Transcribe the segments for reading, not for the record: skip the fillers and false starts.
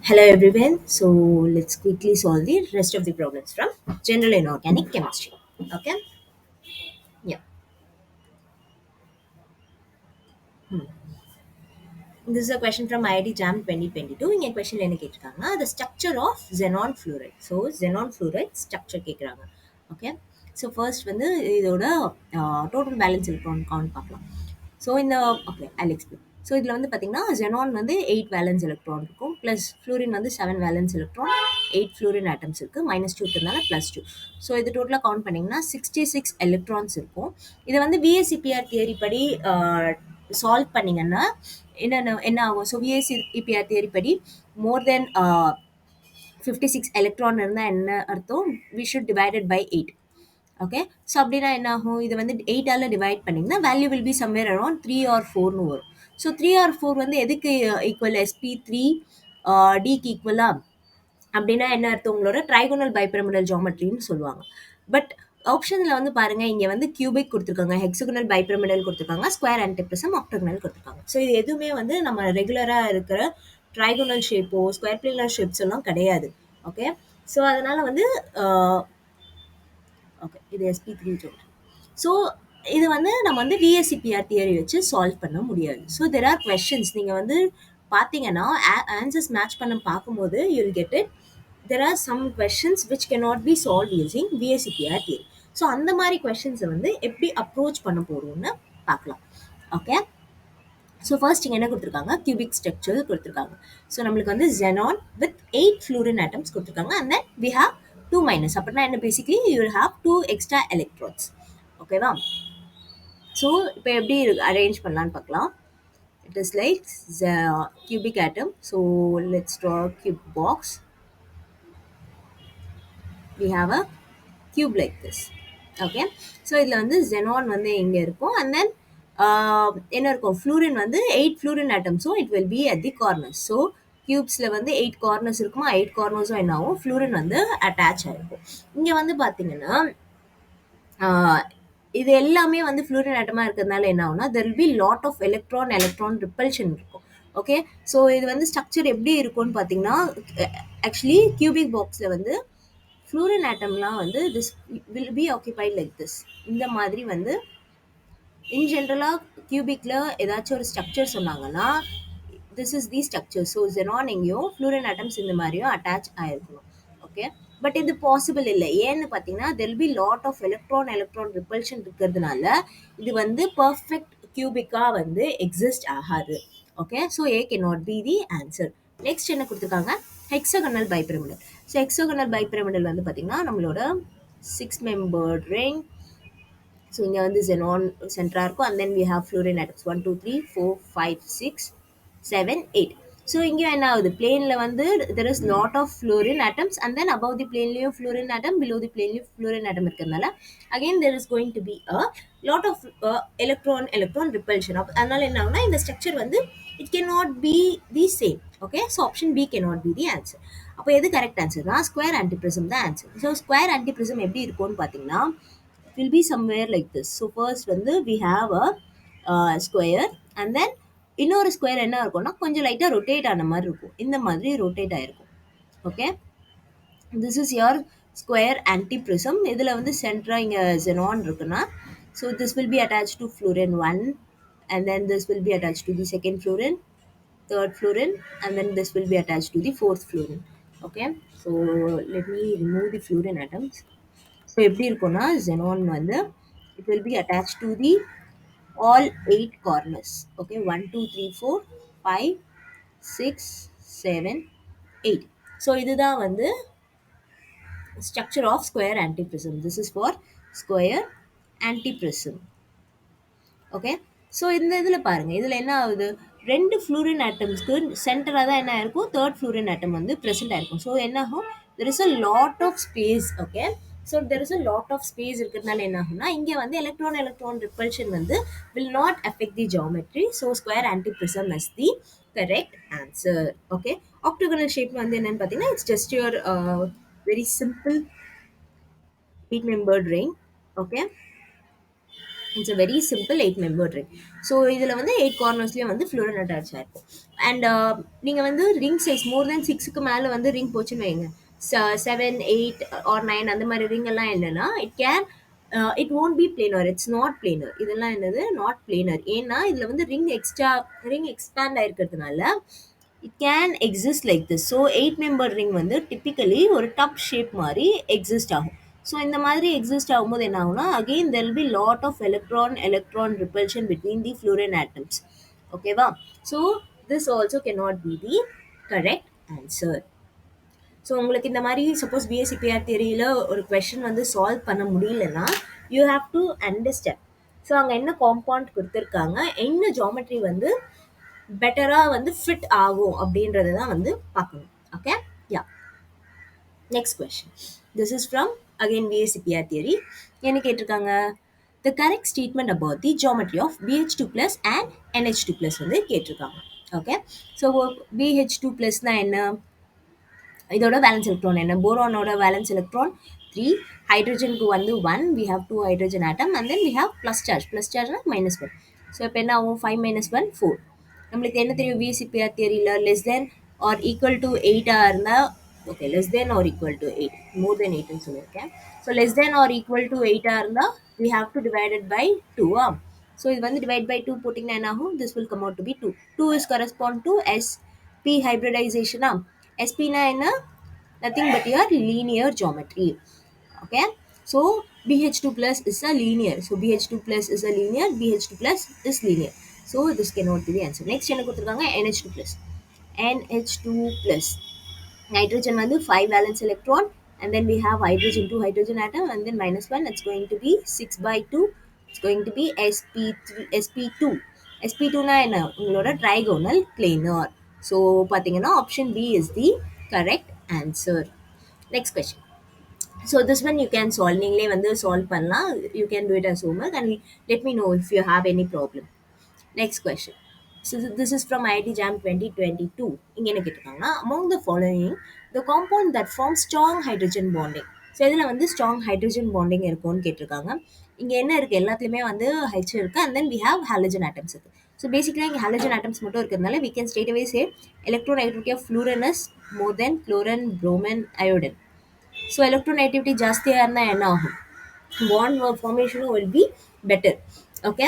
Hello everyone. So let's quickly solve the rest of the problems from general inorganic chemistry. Okay. Yeah. This is a question from IIT Jam 2022. இங்க question என்ன கேட்டிருக்காங்க the structure of xenon fluoride. So xenon fluoride structure கேட்குறாங்க. Okay. So first வந்து இதோட total valence electron count பார்க்கலாம். So இந்த okay ஐல் explain. So இதில் வந்து பார்த்தீங்கன்னா ஜெனான் வந்து 8 வேலன்ஸ் எலக்ட்ரான் இருக்கும், ப்ளஸ் ஃப்ளூரின் வந்து 7 வேலன்ஸ் எலக்ட்ரான், 8 ஃப்ளூரின் ஆட்டம்ஸ் இருக்குது, -2 இருக்கிறதுனால +2. ஸோ இது டோட்டலாக கவுண்ட் பண்ணிங்கன்னா 66 எலக்ட்ரான்ஸ் இருக்கும். இதை வந்து விஎஸ்சிபிஆர் தியரி படி சால்வ் பண்ணிங்கன்னா என்ன ஆகும்? ஸோ விஎஸ்சிபிஆர் தியரி படி மோர் தென் 56 எலக்ட்ரான் இருந்தால் என்ன அர்த்தம்? We should divided by 8. Okay. So அப்படின்னா என்ன ஆகும்? இது வந்து 8ஆல் டிவைட் பண்ணிங்கன்னா value will be somewhere around 3 or 4ன்னு வரும். ஸோ 3 ஆர் 4 வந்து எதுக்கு ஈக்குவல்? sp3 டிக்கு ஈக்குவலா? அப்படின்னா என்ன அர்த்தம்? உங்களோட ட்ரைகோனல் பைபிரமிடல் ஜாமெட்ரின்னு சொல்லுவாங்க. பட் ஆப்ஷனில் வந்து பாருங்க, இங்கே வந்து கியூபிக் கொடுத்துருக்காங்க, ஹெக்ஸகனல் பைபிரமிடல் கொடுத்துருக்காங்க, ஸ்கொயர் ஆன்டிப்ரிசம், ஆக்டோகனல் கொடுத்துருக்காங்க. ஸோ இது எதுவுமே வந்து நம்ம ரெகுலராக இருக்கிற ட்ரைகோனல் ஷேப்போ ஸ்கொயர் பிளேனர் ஷேப்ஸ் எல்லாம் கிடையாது. ஓகே. ஸோ அதனால வந்து ஓகே இது sp3 ஜோமெட்ரி. ஸோ இது வந்து நம்ம வந்து விஎஸ்சிபிஆர் தியரி வச்சு சால்வ் பண்ண முடியாது. ஸோ தெர் ஆர் கொஷின்ஸ் நீங்கள் வந்து பார்த்தீங்கன்னா ஆன்சர்ஸ் மேட்ச் பண்ண பார்க்கும்போது you'll get it. There are some questions which cannot be solve using VSEPR theory. So அந்த மாதிரி கொஷின்ஸை வந்து எப்படி அப்ரோச் பண்ண போகிறோம்னு பார்க்கலாம். ஓகே. ஸோ ஃபர்ஸ்ட் இங்கே என்ன கொடுத்துருக்காங்க? கியூபிக் ஸ்ட்ரக்சர் கொடுத்துருக்காங்க. ஸோ நம்மளுக்கு வந்து xenon வித் 8 ஃப்ளூரின் ஆட்டம்ஸ் கொடுத்துருக்காங்க, and then we have 2 minus. அப்படின்னா என்ன? Basically you will have 2 extra electrons. ஓகேவா? ஸோ இப்போ எப்படி அரேஞ்ச் பண்ணலான்னு பார்க்கலாம். It is like cubic atom. So let's draw a cube box. We have a cube like this. Okay. So இதில் வந்து xenon வந்து இங்கே இருக்கும், அண்ட் தென் என்ன இருக்கும்? ஃப்ளூரின் வந்து 8 ஃப்ளூரின் ஆட்டம்ஸும் it will be at the corners. So கியூப்ஸில் வந்து 8 கார்னர்ஸ் இருக்குமா, 8 கார்னர்ஸும் என்ன ஆகும்? ஃப்ளூரின் வந்து அட்டாச் ஆகிருக்கும். இங்கே வந்து பார்த்தீங்கன்னா இது எல்லாமே வந்து ஃப்ளூரின் ஆட்டமாக இருக்கிறதுனால என்ன ஆகும்னா there will be lot of electron repulsion இருக்கும். ஓகே. ஸோ இது வந்து ஸ்ட்ரக்சர் எப்படி இருக்கும்னு பார்த்தீங்கன்னா, ஆக்சுவலி கியூபிக் பாக்ஸில் வந்து ஃப்ளூரின் ஆட்டம்லாம் வந்து this will B occupied like this. இந்த மாதிரி வந்து இன் ஜென்ரலாக கியூபிக்கில் ஏதாச்சும் ஒரு ஸ்ட்ரக்சர் சொன்னாங்கன்னா this is the structure. So xenon எங்கேயும் ஃப்ளூரின் ஆட்டம்ஸ் இந்த மாதிரியும் அட்டாச் ஆகிருக்கணும். ஓகே. பட் இது பாசிபிள் இல்லை. ஏன்னு பார்த்தீங்கன்னா there be lot of electron repulsion இருக்கிறதுனால இது வந்து பர்ஃபெக்ட் கியூபிக்காக வந்து எக்ஸிஸ்ட் ஆகாது. Okay. So A cannot be the answer. Next என்ன கொடுத்துருக்காங்க? Hexagonal bipyramidal. So hexagonal bipyramidal வந்து பார்த்தீங்கன்னா நம்மளோட 6 மெம்பர்ட் ரிங். ஸோ இங்கே வந்து xenon சென்டராக இருக்கும், and then we have fluorine atoms 1 2 3 4 5 6 7 8. So இங்கே என்ன ஆகுது? பிளேனில் வந்து there is lot of fluorine atoms, and then above the பிளேன்லேயும் ஃப்ளூரின் ஆட்டம், பிலோ தி பிளேன்லேயும் ஃப்ளூரின் ஆட்டம் இருக்கிறதுனால again there is going to be a lot of electron repulsion. அதனால என்ன ஆகுனா இந்த ஸ்ட்ரக்சர் வந்து it can not be the same. Okay. So option B can not be the answer. அப்போ எது correct ஆன்சர்னா square ஆன்டிப்ரிசம் தான் answer. So square ஆன்டிப்ரிசம் எப்படி இருக்கும்னு பார்த்தீங்கன்னா it will be somewhere like this. So first வந்து we have a square, and then இன்னொரு square என்ன இருக்கும்னா கொஞ்சம் லைட்டாக ரொட்டேட் ஆன மாதிரி இருக்கும். இந்த மாதிரி ரொட்டேட் ஆகிருக்கும். Okay. This is your square antiprism. இதில் வந்து சென்டராக இங்கே xenon இருக்குன்னா, so this will be attach to fluorine 1, and then this will be attached to the second fluorine, third fluorine, and then this will be attached to the fourth fluorine. Okay. So let me remove the fluorine atoms. So எப்படி இருக்கும்னா xenon வந்து it will be attached to the all 8 corners. Okay. 1 2 3 4 5 6 7 8. So இதுதான் வந்து structure of square antiprism. This is for square antiprism. Okay. So இந்த இதில் பாருங்கள், இதில் என்ன ஆகுது? 2 ஃப்ளூரின் ஆட்டம்ஸ்க்கு சென்டராக தான் என்ன இருக்கும்? தேர்ட் ஃப்ளூரின் ஆட்டம் வந்து ப்ரெசென்ட் ஆயிருக்கும். ஸோ என்ன ஆகும்? There is a lot of space. Okay. So there is a lot of space இருக்கிறதுனால என்ன ஆகும்னா இங்கே வந்து எலக்ட்ரான் ரிப்பல்ஷன் வந்து will not affect the geometry. So square antiprism is the correct answer. Okay. Octagonal shape வந்து என்னன்னு பார்த்தீங்கன்னா it's just your very simple 8 membered ring. Okay. இட்ஸ் a very simple 8 membered ring. So இதில் வந்து 8 கார்னர்ஸ்லேயும் வந்து ஃப்ளூரன் attach ஆயிருக்கும். And நீங்கள் வந்து ரிங் சைஸ் மோர் தென் 6க்கு மேலே வந்து ரிங் போச்சுன்னு வைங்க, 7 8 ஆர் 9 அந்த மாதிரி ரிங் எல்லாம் என்னன்னா it won't be planar, it's not planar. இதெல்லாம் என்னது நாட் planar. ஏன்னா இதில் வந்து ரிங் எக்ஸ்பேண்ட் ஆயிருக்கிறதுனால it can exist like this. So 8 member ring வந்து typically ஒரு டப் ஷேப் மாதிரி எக்ஸிஸ்ட் ஆகும். ஸோ இந்த மாதிரி எக்ஸிஸ்ட் ஆகும்போது என்ன ஆகும்னா again there will be lot of electron repulsion between the fluorine atoms. ஓகேவா? So this also cannot be the correct answer. So உங்களுக்கு இந்த மாதிரி சப்போஸ் பிஎஸ்சிபிஆர் தியரியில் ஒரு கொஷின் வந்து சால்வ் பண்ண முடியலன்னா you have to understand. So அங்கே என்ன காம்பவுண்ட் கொடுத்துருக்காங்க, என்ன ஜாமெட்ரி வந்து பெட்டராக வந்து ஃபிட் ஆகும் அப்படின்றத தான் வந்து பார்க்கணும். Okay, yeah. Next question. This is from again VSEPR theory. என்ன கேட்டிருக்காங்க, the correct statement about the geometry of BH2 plus and NH2 plus வந்து கேட்டிருக்காங்க. ஓகே, ஸோ BH2 ப்ளஸ்னா என்ன, இதோட வேலன்ஸ் எலக்ட்ரான் என்ன, போரானோட வேலன்ஸ் எலக்ட்ரான் 3, ஹைட்ரஜனுக்கு வந்து 1, we have 2 hydrogen atom and then we have plus charge na -1. So இப்போ என்ன ஆகும், 5 - 1 4. நம்மளுக்கு என்ன தெரியும் விசிபிஆர் தியரியில் less than or equal to 8ஆக இருந்தால், okay less than or equal to 8, more than 8ன்னு சொல்லியிருக்கேன். So less than or equal to 8ஆக இருந்தால் we have to divide it by 2. So இது வந்து டிவைட் பை 2 போட்டிங்கன்னா என்ன ஆகும், this will come out to be 2. 2 is correspond to sp hybridization. sp na என்ன, nothing but your linear geometry. Okay, so BH2 plus is a linear, so BH2 plus is a linear, BH2 plus is linear, so this cannot be the answer. Next என்ன கொடுத்திருக்காங்க, NH2 plus. NH2 plus nitrogen வந்து 5 valence electron and then we have hydrogen 2 hydrogen atom and then -1, it's going to be 6/2, it's going to be sp2. sp2 na என்ன, உங்களோட trigonal planar. so பாத்தீங்கன்னா option B is the correct answer. Next question. So this one you can solve, நீங்களே வந்து solve பண்ணலாம், you can do it as homework and let me know if you have any problem. Next question. So this is from IIT JAM 2022. இங்க என்ன கேட்டிருக்காங்கன்னா, among the following the compound that forms strong hydrogen bonding. So இதில் வந்து strong hydrogen bonding இருக்கும்னு கேட்டிருக்காங்க. இங்கே என்ன இருக்குது, எல்லாத்துலேயுமே வந்து H இருக்குது and then we have halogen atoms இருக்குது. ஸோ பேசிக்கலாக இங்கே halogen atoms மட்டும் இருக்கிறதுனால we can straight away say electronegativity of fluorine is more than chlorine, bromine, iodine. So electronegativity ஜாஸ்தியாக இருந்தால் என்ன ஆகும், பாண்ட் ஃபார்மேஷனும் will be better. Okay,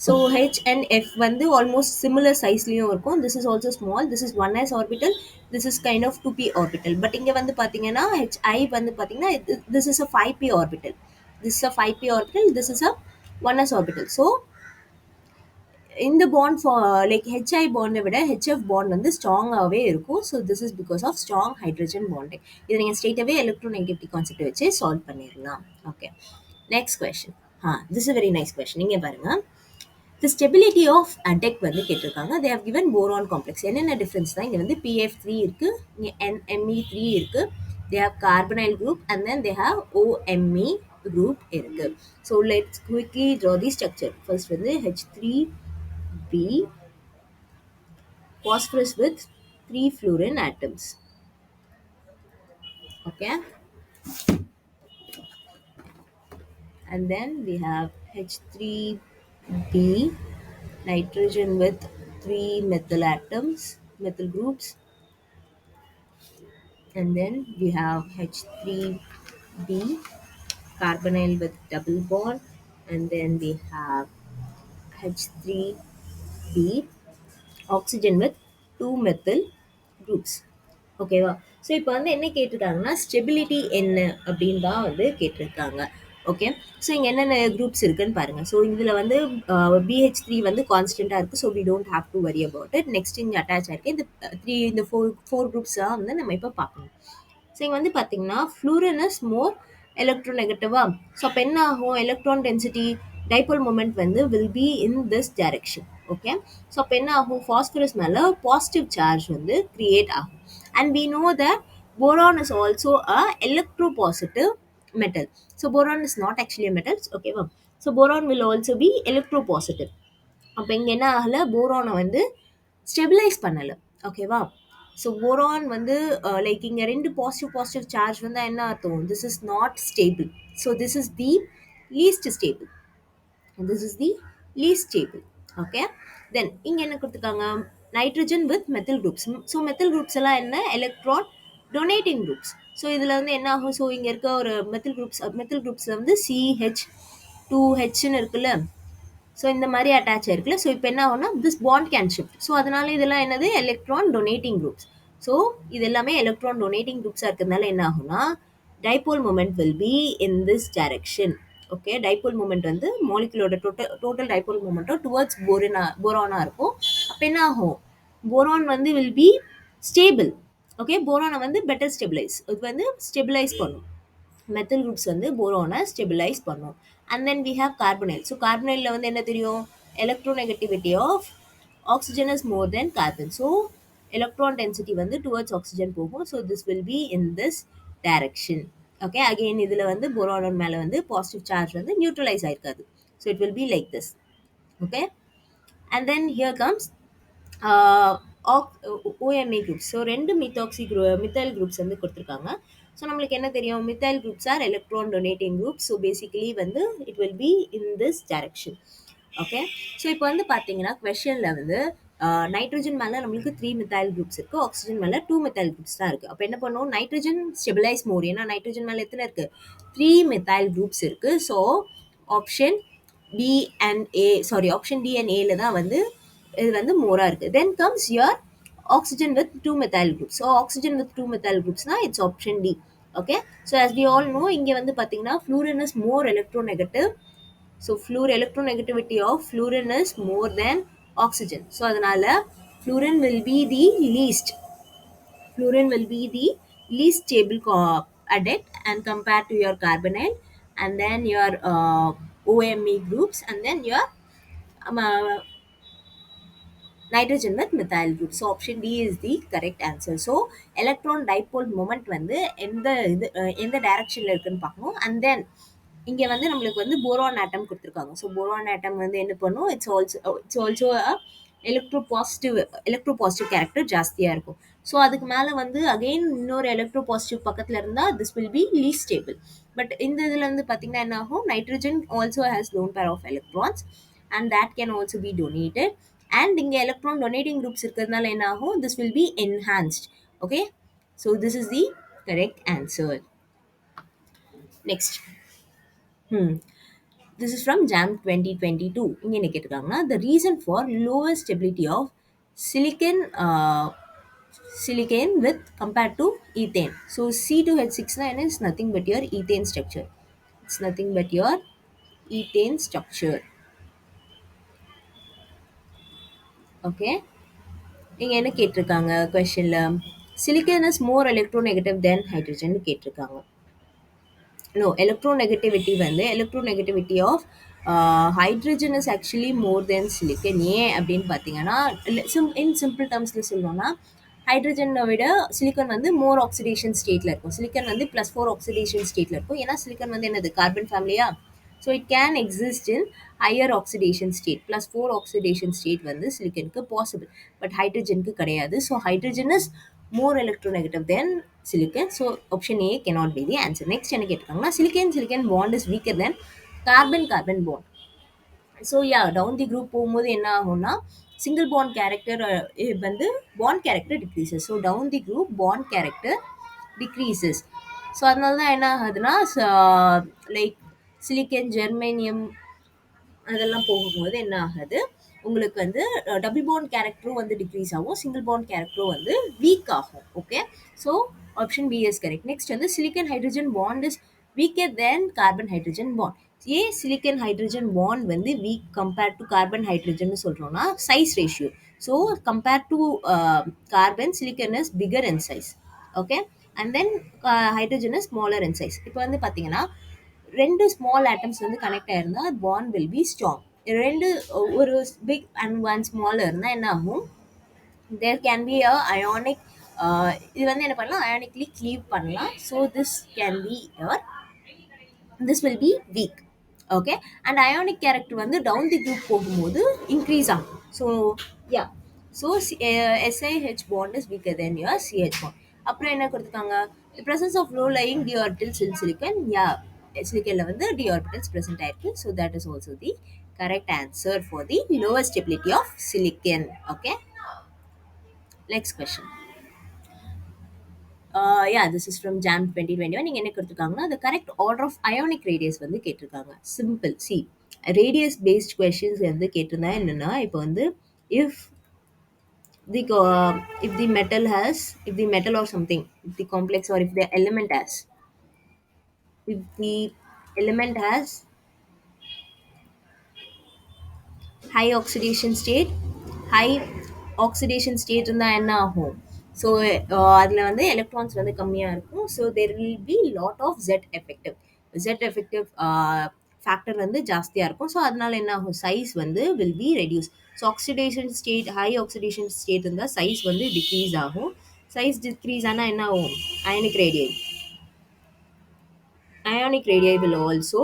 so H and F வந்து ஆல்மோஸ்ட் சிமிலர் சைஸ்லேயும் இருக்கும். This is also small, this is 1s orbital, this is kind of 2p orbital. But இங்கே வந்து பார்த்தீங்கன்னா HI வந்து பார்த்தீங்கன்னா this is a 5p orbital, this is a 5p orbital, this is a 1s orbital. So இந்த bond like HI பாண்டை விட HF bond வந்து ஸ்ட்ராங்காகவே இருக்கும். So this is because of strong hydrogen bonding. இதை நீங்கள் ஸ்ட்ரெயிட்டாகவே எலக்ட்ரோநெகட்டிவிட்டி கான்செப்ட் வச்சு சால்வ் பண்ணிடலாம். Okay, next question. This is very nice question. இங்கே பாருங்கள், தி ஸ்டெபிலிட்டி ஆஃப் டெக் வந்து கேட்டிருக்காங்க. They have given boron complex. என்னென்ன டிஃப்ரென்ஸ் தான், இங்கே வந்து PF3 இருக்குது, இங்கே NMe3 இருக்குது, they have carbonyl group and then they have OMe group இருக்கு. So let's quickly draw the structure. First வந்து H3B phosphorus with 3 fluorine atoms. Okay, and then we have H3B nitrogen with 3 methyl atoms, methyl groups, and then we have H3B carbonyl with double bond, and then we have H3B oxygen with 2 methyl groups. ஓகேவா? So இப்போ வந்து என்ன கேட்டிருக்காங்கன்னா, stability என்ன அப்படின்னு தான் வந்து கேட்டிருக்காங்க. Okay, so இங்கே என்னென்ன குரூப்ஸ் இருக்குன்னு பாருங்கள். ஸோ இதில் வந்து BH3 வந்து கான்ஸ்டண்ட்டாக இருக்குது. So we don't have to worry about it. Next இங்கே அட்டாச் ஆயிருக்கு இந்த ஃபோர் குரூப்ஸாக வந்து நம்ம இப்போ பார்க்கணும். ஸோ இங்கே வந்து பார்த்தீங்கன்னா ஃப்ளூரின் இஸ் மோர் எலக்ட்ரோநெகட்டிவா. ஸோ அப்போ என்ன ஆகும், எலக்ட்ரான் டென்சிட்டி டைபோல் மொமெண்ட் வந்து will be in this direction. Okay, so அப்போ என்ன ஆகும், ஃபாஸ்பரஸ் மேலே பாசிட்டிவ் சார்ஜ் வந்து கிரியேட் ஆகும். And we know that boron is also a electropositive metal. So boron is not actually a metal. Okay, so boron will also be electropositive. அப்போ இங்கே என்ன ஆகலை, போரானை வந்து ஸ்டெபிலைஸ் பண்ணலை. ஓகேவா? ஸோ போரான் வந்து லைக் இங்கே 2 பாசிட்டிவ் சார்ஜ் வந்தால் என்ன அர்த்தம், this is not stable. So this is the least stable. and this is the least stable. Okay, then இங்க என்ன கொடுத்துருக்காங்க, nitrogen with methyl groups. So methyl groups எல்லாம் என்ன, எலக்ட்ரான் டொனேட்டிங் குரூப்ஸ். ஸோ இதில் வந்து என்ன ஆகும், ஸோ இங்கே இருக்க ஒரு மெத்தில் குரூப்ஸில் வந்து CH2Hன்னு இருக்குல்ல, ஸோ இந்த மாதிரி அட்டாச் ஆயிருக்குல்ல. ஸோ இப்போ என்ன ஆகும்னா this bond can shift. So அதனால இதெல்லாம் என்னது, எலக்ட்ரான் டொனேட்டிங் குரூப்ஸ். ஸோ இது எல்லாமே எலக்ட்ரான் டொனேட்டிங் குரூப்ஸாக இருக்கிறதுனால என்ன ஆகும்னா dipole moment will be in this direction. Okay, dipole moment வந்து மாலிகுலோட டோட்டல் டைபோல் மூமெண்ட்டும் டுவர்ட்ஸ் போரானா இருக்கும். அப்போ என்ன ஆகும், போரான் வந்து வில் பி ஸ்டேபிள். ஓகே, போரானை வந்து பெட்டர் ஸ்டெபிளைஸ், இது வந்து ஸ்டெபிளைஸ் பண்ணும். மெத்தில் குரூப்ஸ் வந்து போரோனை ஸ்டெபிளைஸ் பண்ணும். And then we have carbonyl. So கார்பனைலில் வந்து என்ன தெரியும், electronegativity of oxygen is more than carbon. So electron density வந்து டுவர்ட்ஸ் ஆக்சிஜன் போகும். So this will be in this direction. Okay, again இதில் வந்து போரான் மேலே வந்து பாசிட்டிவ் சார்ஜ் வந்து நியூட்ரலைஸ் ஆயிருக்காது. So it will be like this. Okay, and then here comes OMA groups. So ரெண்டு methyl groups வந்து கொடுத்துருக்காங்க. ஸோ நம்மளுக்கு என்ன தெரியும், methyl groups are electron donating groups. So basically வந்து it will be in this direction. Okay, so இப்போ வந்து பார்த்தீங்கன்னா கொஷனில் வந்து நைட்ரஜன் மேலே நம்மளுக்கு 3 மித்தைல் குரூப்ஸ் இருக்குது, ஆக்சிஜன் மேலே 2 மித்தைல் குரூப்ஸ் தான் இருக்குது. அப்போ என்ன பண்ணுவோம், நைட்ரஜன் ஸ்டெபிளைஸ் மோர். ஏன்னா நைட்ரஜன் மேலே எத்தனை இருக்குது, 3 மித்தைல் குரூப்ஸ் இருக்குது. So option option D and ஏல தான் வந்து இது வந்து மோரா இருக்கு. Then comes your oxygen with 2 methyl groups. So oxygen with 2 methyl groups na it's option D. Okay, so as we all know இங்க வந்து பாத்தீங்கன்னா fluorine is more electronegative. So electronegativity of fluorine is more than oxygen. So அதனால fluorine will be the least stable adduct and compared to your carbonyl, and then your OMe groups, and then your nitrogen with methyl group. So option D is the correct answer. So electron dipole moment வந்து எந்த டைரக்ஷன்ல இருக்குன்னு பார்க்கணும். And then இங்க வந்து நம்மளுக்கு வந்து boron ஆட்டம் கொடுத்துருக்காங்க. ஸோ போரான் ஆட்டம் வந்து என்ன பண்ணும், it's also electro positive character ஜாஸ்தியா இருக்கும். ஸோ அதுக்கு மேலே வந்து அகெயின் இன்னொரு எலக்ட்ரோ பாசிட்டிவ் பக்கத்தில் இருந்தால் this will be least stable. But இந்த இதில் வந்து பார்த்தீங்கன்னா என்ன ஆகும், nitrogen also has lone pair of electrons and that can also be donated. And இங்கே எலக்ட்ரான் டொனேட்டிங் குரூப்ஸ் இருக்கிறதுனால என்ன ஆகும், this will be enhanced. Okay, so this is the correct answer. Next, this is from JAM 2022. இங்கே என்ன கேட்டிருக்காங்கன்னா, the reason for lower stability of silicon with compared to ethane. So C2H6 na is nothing but your ethane structure. It's nothing but your ethane structure. Okay, இங்கே என்ன கேட்டிருக்காங்க கொஸ்டின்ல, silicon is more electronegative than hydrogen கேட்டிருக்காங்க. No, electronegativity of hydrogen is actually more than silicon. ஏன் அப்படின்னு பார்த்தீங்கன்னா, in simple termsல சொல்லணும்னா ஹைட்ரஜனை விட சிலிக்கன் வந்து மோர் ஆக்சிடேஷன் ஸ்டேட்ல இருக்கும். சிலிக்கன் வந்து +4 ஆக்சிடேஷன் ஸ்டேட்ல இருக்கும். ஏன்னா சிலிக்கன் வந்து என்னது, கார்பன் ஃபேமிலியா. So it can exist in higher oxidation state. +4 oxidation state வந்து சிலிக்கனுக்கு பாசிபிள், பட் ஹைட்ரஜனுக்கு கிடையாது. So hydrogen is more electronegative than silicon. So option A cannot be the answer. Next என்ன கேட்டிருக்காங்கன்னா, silicon bond is weaker than carbon bond. So down the group போகும்போது என்ன ஆகும்னா, single bond character வந்து bond character decreases. So down the group bond character decreases. So அதனால தான் என்ன ஆகுதுன்னா, லைக் சிலிக்கன், ஜெர்மேனியம் அதெல்லாம் போகும்போது என்ன ஆகுது, உங்களுக்கு வந்து டபுள் பாண்ட் கேரக்டரும் வந்து டிக்ரீஸ் ஆகும், சிங்கிள் பாண்ட் கேரக்டரும் வந்து வீக் ஆகும். Okay, so option B is correct. Next வந்து silicon hydrogen bond is weaker than carbon hydrogen bond. ஏன் சிலிக்கன் ஹைட்ரஜன் பாண்ட் வந்து weak compared to carbon hydrogen சொல்கிறோம்னா, size ratio. So compared to carbon, silicon is bigger in size. Okay, and then hydrogen is smaller in size. இப்போ வந்து பார்த்தீங்கன்னா, ரெண்டு small atoms வந்து connect ஆயிருந்தா bond will be strong. ரெண்டு ஒரு big and one smaller இருந்தால் என்ன ஆகும், there can be a ionic. இது வந்து என்ன பண்ணலாம், அயானிக்லி க்ளீவ் பண்ணலாம். So this can be this will be weak. Okay, and ionic character வந்து down the group போகும்போது increase ஆகும். So yeah, so SiH bond is weaker than your CH bond. அப்புறம் என்ன கொடுத்துருக்காங்க, the presence of low lying d orbitals in silicon. Yeah, சிலிக்கன்ல வந்து d orbitals present ஆயிருக்கு. So that is also the correct answer for the lower stability of silicon. Okay, next question. Yeah, this is from JAM 2021. நீங்க என்ன கொடுத்துருக்காங்கன்னா the correct order of ionic radius வந்து கேட்டிருக்காங்க. Simple. See, radius based questions வந்து கேட்டிருந்தா என்னன்னா, இப்போ வந்து if the metal has, if the metal or something, if the complex or if the element has, if the element has high oxidation state, high oxidation state இருந்தா என்ன ஆகும்? So அதில் வந்து எலக்ட்ரான்ஸ் வந்து கம்மியாக இருக்கும். So there will be lot of zed effective factor வந்து ஜாஸ்தியாக இருக்கும். ஸோ அதனால என்ன ஆகும்? சைஸ் வந்து will be reduce. So oxidation state, high oxidation state இருந்தால் சைஸ் வந்து டிக்ரீஸ் ஆகும். சைஸ் டிக்ரீஸ் ஆனால் என்ன ஆகும்? Ionic radii, ionic radii will also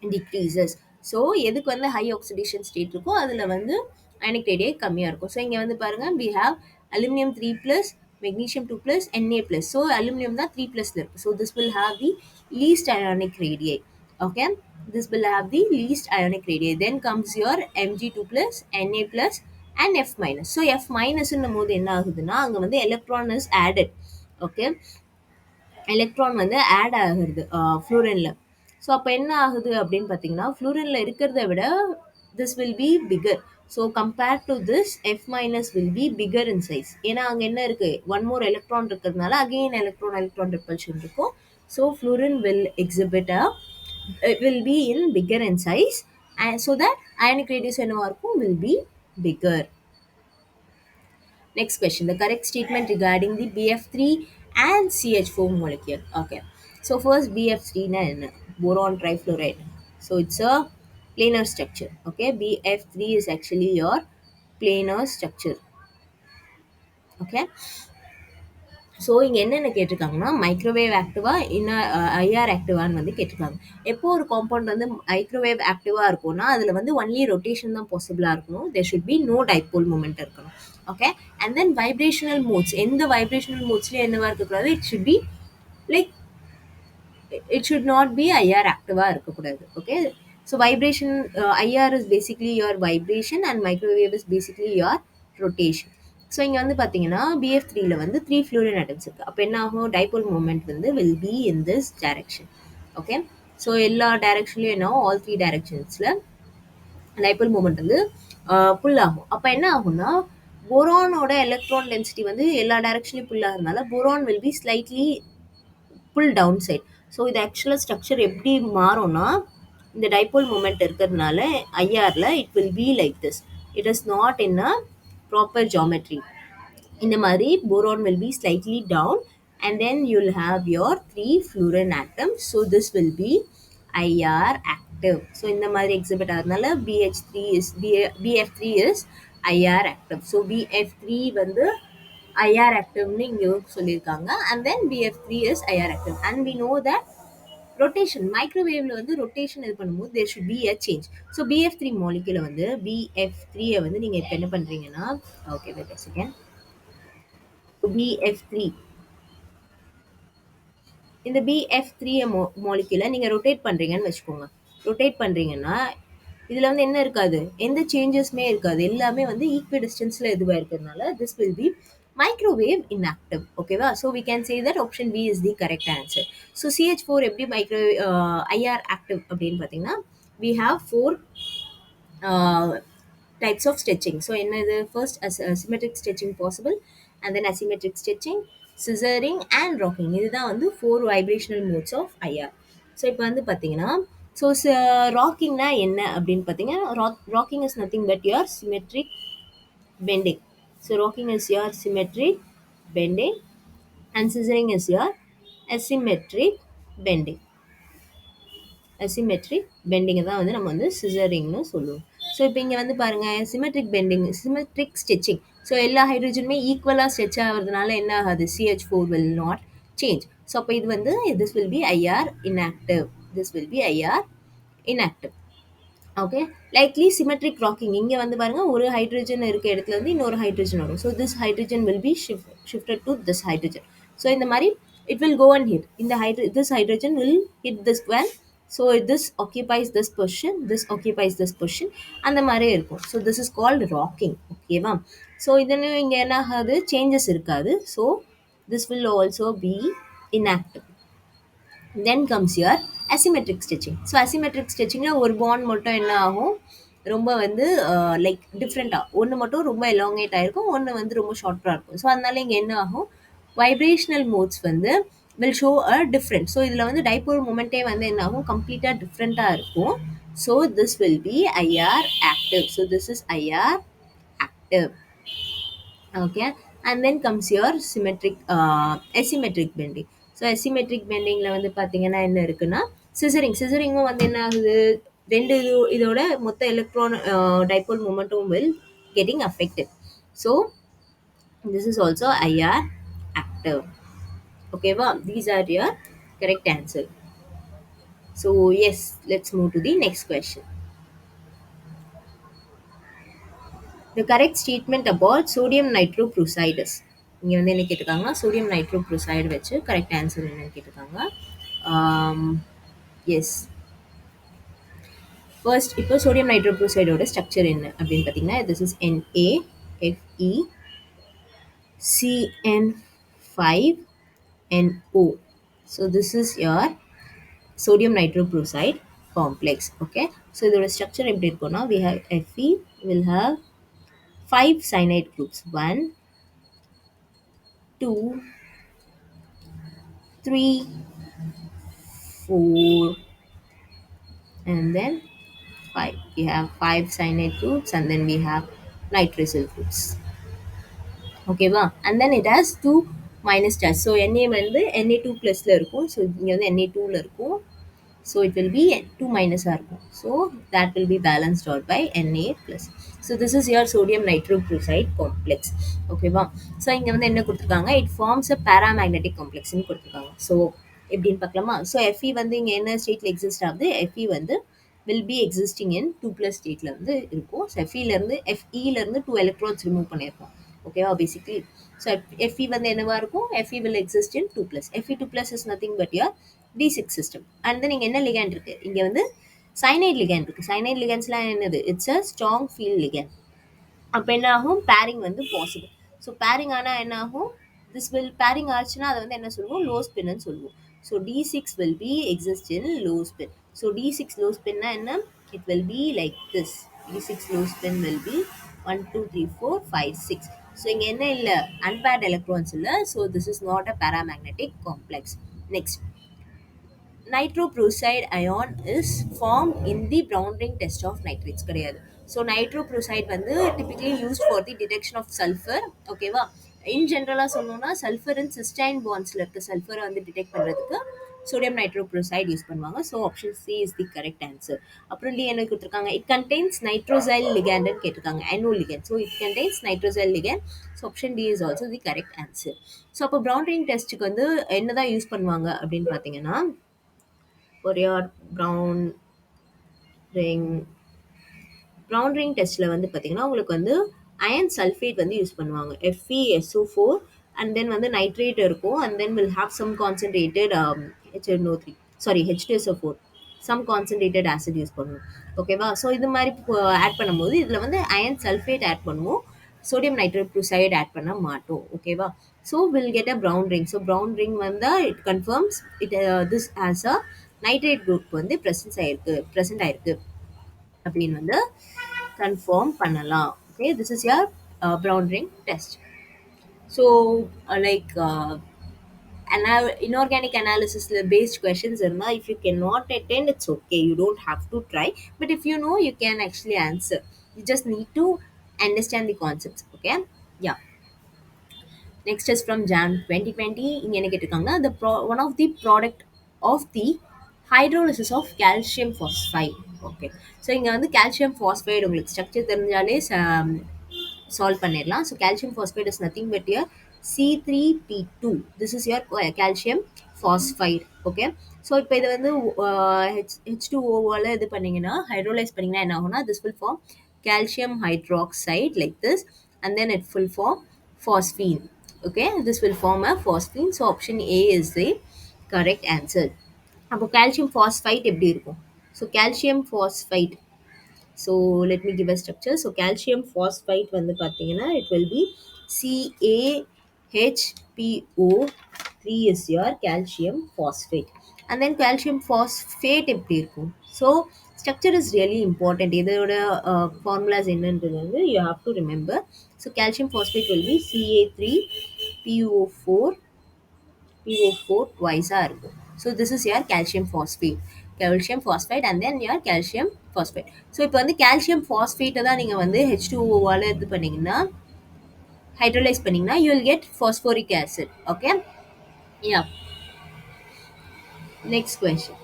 decreases. So எதுக்கு வந்து ஹை ஆக்சிடேஷன் ஸ்டேட் இருக்கோ அதில் வந்து அயனிக் ரேடியை கம்மியாக இருக்கும். ஸோ இங்கே வந்து பாருங்கள், we have aluminum 3+, magnesium 2+, Na+. So aluminium தான் 3+ல இருக்குது. So this will have the least ionic radii. Okay, this will have the least ionic radii. Then comes your Mg2+, Na+, and F minus. So F minusன்னும் போது என்ன ஆகுதுன்னா, அங்கே வந்து electron is added. Okay, electron வந்து add ஆகுது ஃப்ளூரனில். So அப்போ என்ன ஆகுது அப்படின்னு பார்த்தீங்கன்னா, ஃப்ளூரனில் இருக்கிறத விட this will be bigger. So compared to this F minus will be bigger in size. ஏன்னா அங்கே என்ன இருக்குது, ஒன் மோர் எலக்ட்ரான் இருக்கிறதுனால அகெயின் எலக்ட்ரான் ரிப்பல்ஷன் இருக்கும். So fluorine will exhibit will be in bigger in size, and so that ionic radius என்னவாக இருக்கும், will be bigger. Next question. The correct statement regarding the BF3 and CH4 molecule. Okay. So first BF3 na enna? Boron trifluoride. So it's a planar structure. Okay. BF3 is actually your planar structure. Okay. So இங்கே என்னென்ன கேட்டிருக்காங்கன்னா, microwave ஆக்டிவா இன்னும் IR ஆக்டிவான்னு வந்து கேட்டிருக்காங்க. எப்போ ஒரு compound வந்து microwave ஆக்டிவாக இருக்கும்னா அதில் வந்து ஒன்லி ரொட்டேஷன் தான் பாசிபிளாக இருக்கணும். There should be no dipole moment இருக்கணும். Okay, and then vibrational modes, எந்த வைப்ரேஷனல் மோட்ஸ்லேயும் என்னவா இருக்கக்கூடாது, it should be like it should not be IR ஆக்டிவாக இருக்கக்கூடாது. Okay, so vibration, IR is basically your vibration and microwave is basically your rotation. So இங்கே வந்து பார்த்தீங்கன்னா BF3ல வந்து 3 ஃப்ளூரின் ஆட்டம்ஸ் இருக்குது. அப்போ என்ன ஆகும், டைபோல் மூமெண்ட் வந்து will be in this direction. Okay, so எல்லா டைரக்ஷன்லையும் என்ன, ஆல் 3 டைரக்ஷன்ஸில் டைபோல் மூமெண்ட் வந்து புல் ஆகும். அப்போ என்ன ஆகும்னா, போரானோட எலக்ட்ரான் டென்சிட்டி வந்து எல்லா டைரக்ஷன்லையும் புல் ஆகிறதுனால boron will be slightly pull down side. So இது ஆக்சுவலாக ஸ்ட்ரக்சர் எப்படி மாறும்னா, இந்த டைபோல் மூமெண்ட் இருக்கிறதுனால ஐஆரில் it will be like this. It is not in a proper geometry. இந்த மாதிரி boron will be slightly down and then you'll have your 3 fluorine atoms. So this will be IR active. So இந்த மாதிரி exhibit ஆகிறதுனால BF3 is IR active. So BF3 வந்து IR activeன்னு இங்கே சொல்லியிருக்காங்க. And then BF3 is IR active. And we know that rotation, மைக்ரோவேவ்ல வந்து rotation இது பண்ணும்போது there should be a change. So BF3 மாலிகுலை வந்து BF3 வந்து நீங்கள் இப்போ என்ன பண்ணுறீங்கன்னா, okay wait a second, BF3 இந்த BF3 மாலிகுலை நீங்கள் ரொட்டேட் பண்ணுறீங்கன்னு வச்சுக்கோங்க. ரொட்டேட் பண்ணுறீங்கன்னா இதில் வந்து என்ன இருக்காது, எந்த சேஞ்சஸுமே இருக்காது, எல்லாமே வந்து ஈக்குவல் டிஸ்டன்ஸில் இதுவாக இருக்கிறதுனால this will B microwave inactive. ஓகேவா? So we can say that option B is the correct answer. So CH4 எப்படி மைக்ரோவேவ் IR active அப்படின்னு பார்த்தீங்கன்னா, we have 4 types of stretching. So என்னது, first symmetric stretching possible, and then asymmetric stretching, scissoring and rocking. இதுதான் வந்து 4 vibrational modes of IR. So இப்போ வந்து பார்த்தீங்கன்னா, so ராக்கிங்னா என்ன அப்படின்னு பார்த்தீங்கன்னா, rocking is nothing but your symmetric bending. So rocking is your symmetric bending and scissoring is your asymmetric bending. Asymmetric பெண்டிங்கை தான் வந்து நம்ம வந்து சிசரிங்னு சொல்லுவோம். ஸோ இப்போ இங்கே வந்து பாருங்கள், symmetric bending, symmetric stretching. So எல்லா ஹைட்ரஜனுமே ஈக்குவலாக ஸ்ட்ரெச் ஆகிறதுனால என்ன ஆகாது, CH4 will not change. So அப்போ இது வந்து this will be IR inactive. This will be IR inactive. Okay, likely symmetric rocking, இங்கே வந்து பாருங்கள், ஒரு ஹைட்ரஜன் இருக்க இடத்துல வந்து இன்னொரு ஹைட்ரஜன் வரும். So this hydrogen will be shifted to this hydrogen. So இந்த மாதிரி it will go and hit in the this hydrogen will hit this one. So this occupies this position, this occupies this position, அந்த மாதிரி இருக்கும். So this is called rocking. ஓகேவா? So இதில் இங்கே என்ன ஆகாது, சேஞ்சஸ் இருக்காது. So this will also be inactive. Then comes your asymmetric stitching. So asymmetric stitchingல ஒரு பாண்ட் மட்டும் என்ன ஆகும், ரொம்ப வந்து லைக் டிஃப்ரெண்ட்டாக ஒன்று மட்டும் ரொம்ப எலாங்கேட் ஆகிருக்கும், ஒன்று வந்து ரொம்ப ஷார்ட்டாக இருக்கும். ஸோ அதனால இங்கே என்ன ஆகும், வைப்ரேஷனல் மோட்ஸ் வந்து will show a different. So இதில் வந்து டைபோல் மூமெண்ட்டே வந்து என்ன ஆகும், கம்ப்ளீட்டாக டிஃப்ரெண்ட்டாக இருக்கும். So this will B IR active. So this is IR active. Okay, and then comes your symmetric asymmetric bending. So asymmetric bendingல வந்து பாத்தீங்கன்னா என்ன இருக்குன்னா, சிசரிங்கும் வந்து என்ன ஆகுது, ரெண்டு இதோட மொத்த electron dipole momentum will getting affected. So this is also IR active. Okay, well, these are your correct answer. So yes, let's move to the next question. The correct statement about sodium nitroprusside is, இங்கே வந்து என்ன கேட்டிருக்காங்க, sodium nitroprusside வச்சு correct answer என்னன்னு கேட்டிருக்காங்க. S, first இப்போ sodium நைட்ரோப்ரூசைடோட structure என்ன அப்படின்னு பார்த்தீங்கன்னா, this is NaFe CN5NO. So this is your sodium nitroprusside complex. Okay, so இதோட ஸ்ட்ரக்சர் எப்படி இருக்கும்னா, we have Fe will have 5 cyanide groups, 1 2 3 4 and then 5. We have 5 cyanide groups and then we have nitrile groups. Okay va, and then it has 2 minus charge. So Na வந்து Na2 plus ல இருக்கும், so இங்க வந்து Na2 ல இருக்கும், so it will be 2 minus ஆ இருக்கும். So that will be balanced out by Na plus. So this is your sodium nitroprusside complex. Okay va, so இங்க வந்து என்ன கொடுத்திருக்காங்க, it forms a paramagnetic complex ன்னு கொடுத்திருக்காங்க. So எப்படின்னு பார்க்கலாமா. ஸோ Fe வந்து இங்கே என்ன ஸ்டேட்டில் எக்ஸிஸ்ட் ஆகுது, Fe வந்து will be existing in 2 plus ஸ்டேட்டில் வந்து இருக்கும். ஸோ Feலேருந்து 2 electrons ரிமூவ் பண்ணியிருக்கோம். ஓகேவா, பேசிக்லி. ஸோ Fe வந்து என்னவா இருக்கும், Fe will exist in 2 plus. Fe2 plus is nothing but your D6 system. And then இங்கே என்ன லிகேண்ட் இருக்குது, இங்கே வந்து சைனைட் லிகேண்ட் இருக்குது. சைனைட் லிகேண்ட்ஸ்லாம் என்னது, it's a strong field ligand. அப்போ என்ன ஆகும், பேரிங் வந்து பாசிபிள். ஸோ பேரிங் ஆனால் என்ன ஆகும், திஸ் வில் பேரிங் ஆச்சுன்னா அதை வந்து என்ன சொல்லுவோம், லோ ஸ்பின்னு சொல்லுவோம். So D6 will be exist in low spin. So D6 low spinனா என்ன, it will be like this. D6 low spin will be 1 2 3 4 5 6. So இங்கே என்ன இல்லை, unpaired electrons இல்லை. So this is not a paramagnetic complex. Next, nitroprusside ion is formed in the brown ring test of nitrates கிடையாது. So நைட்ரோப்ரூசைட் வந்து typically used for the detection of sulfur. ஓகேவா, இன் ஜென்ரலாக சொல்லணும்னா sulphur and cysteine பாண்ட்ஸில் இருக்க சல்ஃபரை வந்து detect பண்ணுறதுக்கு sodium nitroprusside use பண்ணுவாங்க. So option C is the correct answer. அப்புறம் டி என்ன கொடுத்துருக்காங்க, இட் கண்டெய்ன்ஸ் நைட்ரோசைல் லிகேண்ட்னு கேட்டிருக்காங்க, NO ligand. So it contains nitrosyl ligand. So option D is also the correct answer. So அப்போ brown ring டெஸ்ட்டுக்கு வந்து என்ன தான் யூஸ் பண்ணுவாங்க அப்படின்னு பார்த்தீங்கன்னா, for your brown ring டெஸ்ட்டில் வந்து பார்த்தீங்கன்னா உங்களுக்கு வந்து அயன் சல்ஃபேட் வந்து யூஸ் பண்ணுவாங்க, FeSO4, and then வந்து நைட்ரேட் இருக்கும், and then will have some concentrated H2SO4, some concentrated acid use பண்ணுவோம். ஓகேவா, ஸோ இது மாதிரி ஆட் பண்ணும்போது இதில் வந்து அயன் சல்ஃபேட் ஆட் பண்ணுவோம், சோடியம் நைட்ரோப்ரூசைட் ஆட் பண்ண மாட்டோம். ஓகேவா, so will get a brown ring. So brown ring வந்து it confirms it this as a nitrate group வந்து ப்ரெசன்ட் ஆயிருக்கு அப்படின்னு வந்து கன்ஃபார்ம் பண்ணலாம். Okay, this is your brown ring test. So like inorganic analysis based questions இருந்தால், if you cannot attend, it's okay, you don't have to try, but if you know, you can actually answer. You just need to understand the concepts. Okay, yeah. Next is from Jan 2020. இங்கே என்ன கேட்டிருக்காங்கன்னா, one of the product of the hydrolysis of calcium phosphide. Okay, so இங்கே வந்து calcium phosphide உங்களுக்கு structure தெரிஞ்சாலே solve பண்ணிடலாம். So calcium phosphide is nothing but your C3P2. this is your calcium phosphide. Okay, so இப்போ இது வந்து H2O இது பண்ணிங்கன்னா, ஹைட்ரோலைஸ் பண்ணிங்கன்னா என்ன ஆகும்னா, this will form calcium hydroxide like this, and then it will form phosphine. Okay, this will form a phosphine. So option A is the correct answer. அப்போ calcium phosphite எப்படி இருக்கும்? So calcium phosphite, so let me give a structure. So calcium phosphite வந்து பார்த்தீங்கன்னா it will be CaHPO 3 is your calcium phosphate. And then calcium phosphate எப்படி இருக்கும்? So structure is really important. இதோட formulas என்னன்றது வந்து you have to remember. So calcium phosphate will be Ca3PO4 twice ஆ இருக்கும். So this is your calcium phosphate and then your calcium phosphate. So இப்போ வந்து calcium phosphate தான் நீங்க வந்து H2O வால இது பண்ணீங்கன்னா hydrolyze பண்ணீங்கன்னா you will get phosphoric acid. Okay, yeah. Next question.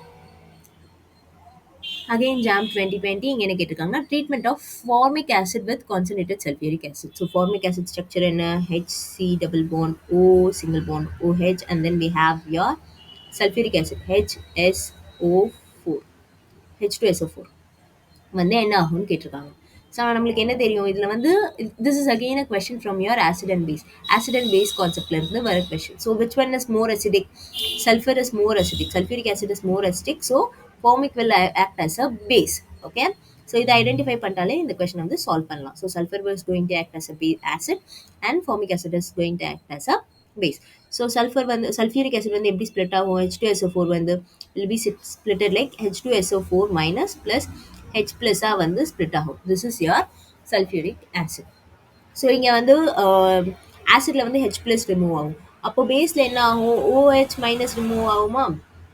Again JAM 2020 இங்க என்ன கேட்டிருக்காங்கன்னா treatment of formic acid with concentrated sulfuric acid. So formic acid structure என்ன? HC double bond O single bond OH, and then we have your sulfuric acid HSO4 H2SO4 வந்து என்ன ஆகும்னு கேட்டிருக்காங்க. So நம்மளுக்கு என்ன தெரியும் இதில் வந்து this is again a question from your acid and base கான்செப்ட்ல இருந்து வர question. So which one is more acidic? Sulphur is more acidic, sulphuric acid is more acidic. So formic will act as a base. Okay, so இதை identify பண்ணிட்டாலே இந்த question வந்து solve பண்ணலாம். So sulphur is going to act as a acid and formic acid is going to act as a base. So sulphuric acid வந்து எப்படி split ஆகும்? H2SO4 வந்து will be splitted like H2SO4 minus plus H plus வந்து split ஆகும். This is your sulphuric acid. So இங்கே வந்து ஆசிட்ல வந்து H plus remove ஆகும். அப்போ பேஸில் என்ன ஆகும்? OH மைனஸ் ரிமூவ் ஆகுமா?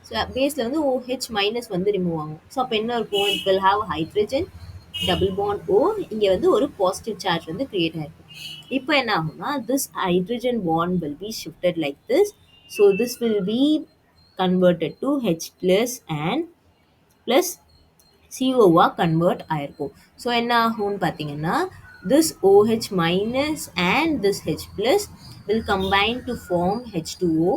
ஸோ பேஸில் வந்து OH மைனஸ் வந்து ரிமூவ் ஆகும். ஸோ அப்போ என்ன இருக்கும்? It will have hydrogen double bond O. இங்கே வந்து ஒரு பாசிட்டிவ் சார்ஜ் வந்து கிரியேட் ஆகிருக்கும். இப்போ என்ன ஆகும்னா this hydrogen bond will B shifted like this. So this will B converted to H plus and plus CO convert ஆயிருக்கும். ஸோ என்ன ஆகும்னு பார்த்தீங்கன்னா this OH minus and this H plus will combine to form H2O,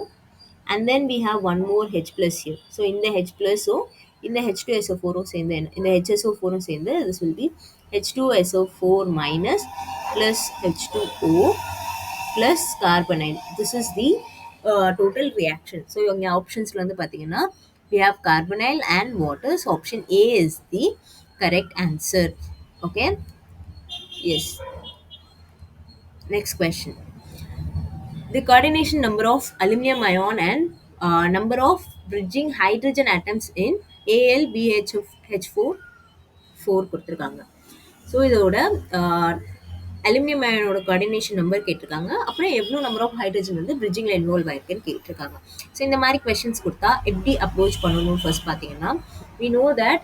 and then we have one more H plus here. So in the H plus O, in the H2SO4 சேர்ந்து இந்த HSO4 சேர்ந்து this will be H2SO4 minus plus H2O plus carbonyl. This is the total reaction. So இங்க ஆப்ஷன்ஸ்ல வந்து பார்த்தீங்கன்னா we have carbonyl and water. So option A is the correct answer. Okay, yes. Next question. The coordination number of aluminum ion and number of bridging hydrogen atoms in AlBHF4 கொடுத்துருக்காங்க. So இதோட aluminium அயனோட coordination number கேட்டிருக்காங்க. அப்புறம் எவ்வளோ number of hydrogen வந்து பிரிட்ஜிங்கில் involve ஆயிருக்குன்னு கேட்டிருக்காங்க. So இந்த மாதிரி கொஸ்டின்ஸ் கொடுத்தா எப்படி அப்ரோச் பண்ணணும்னு ஃபர்ஸ்ட் பார்த்தீங்கன்னா we know that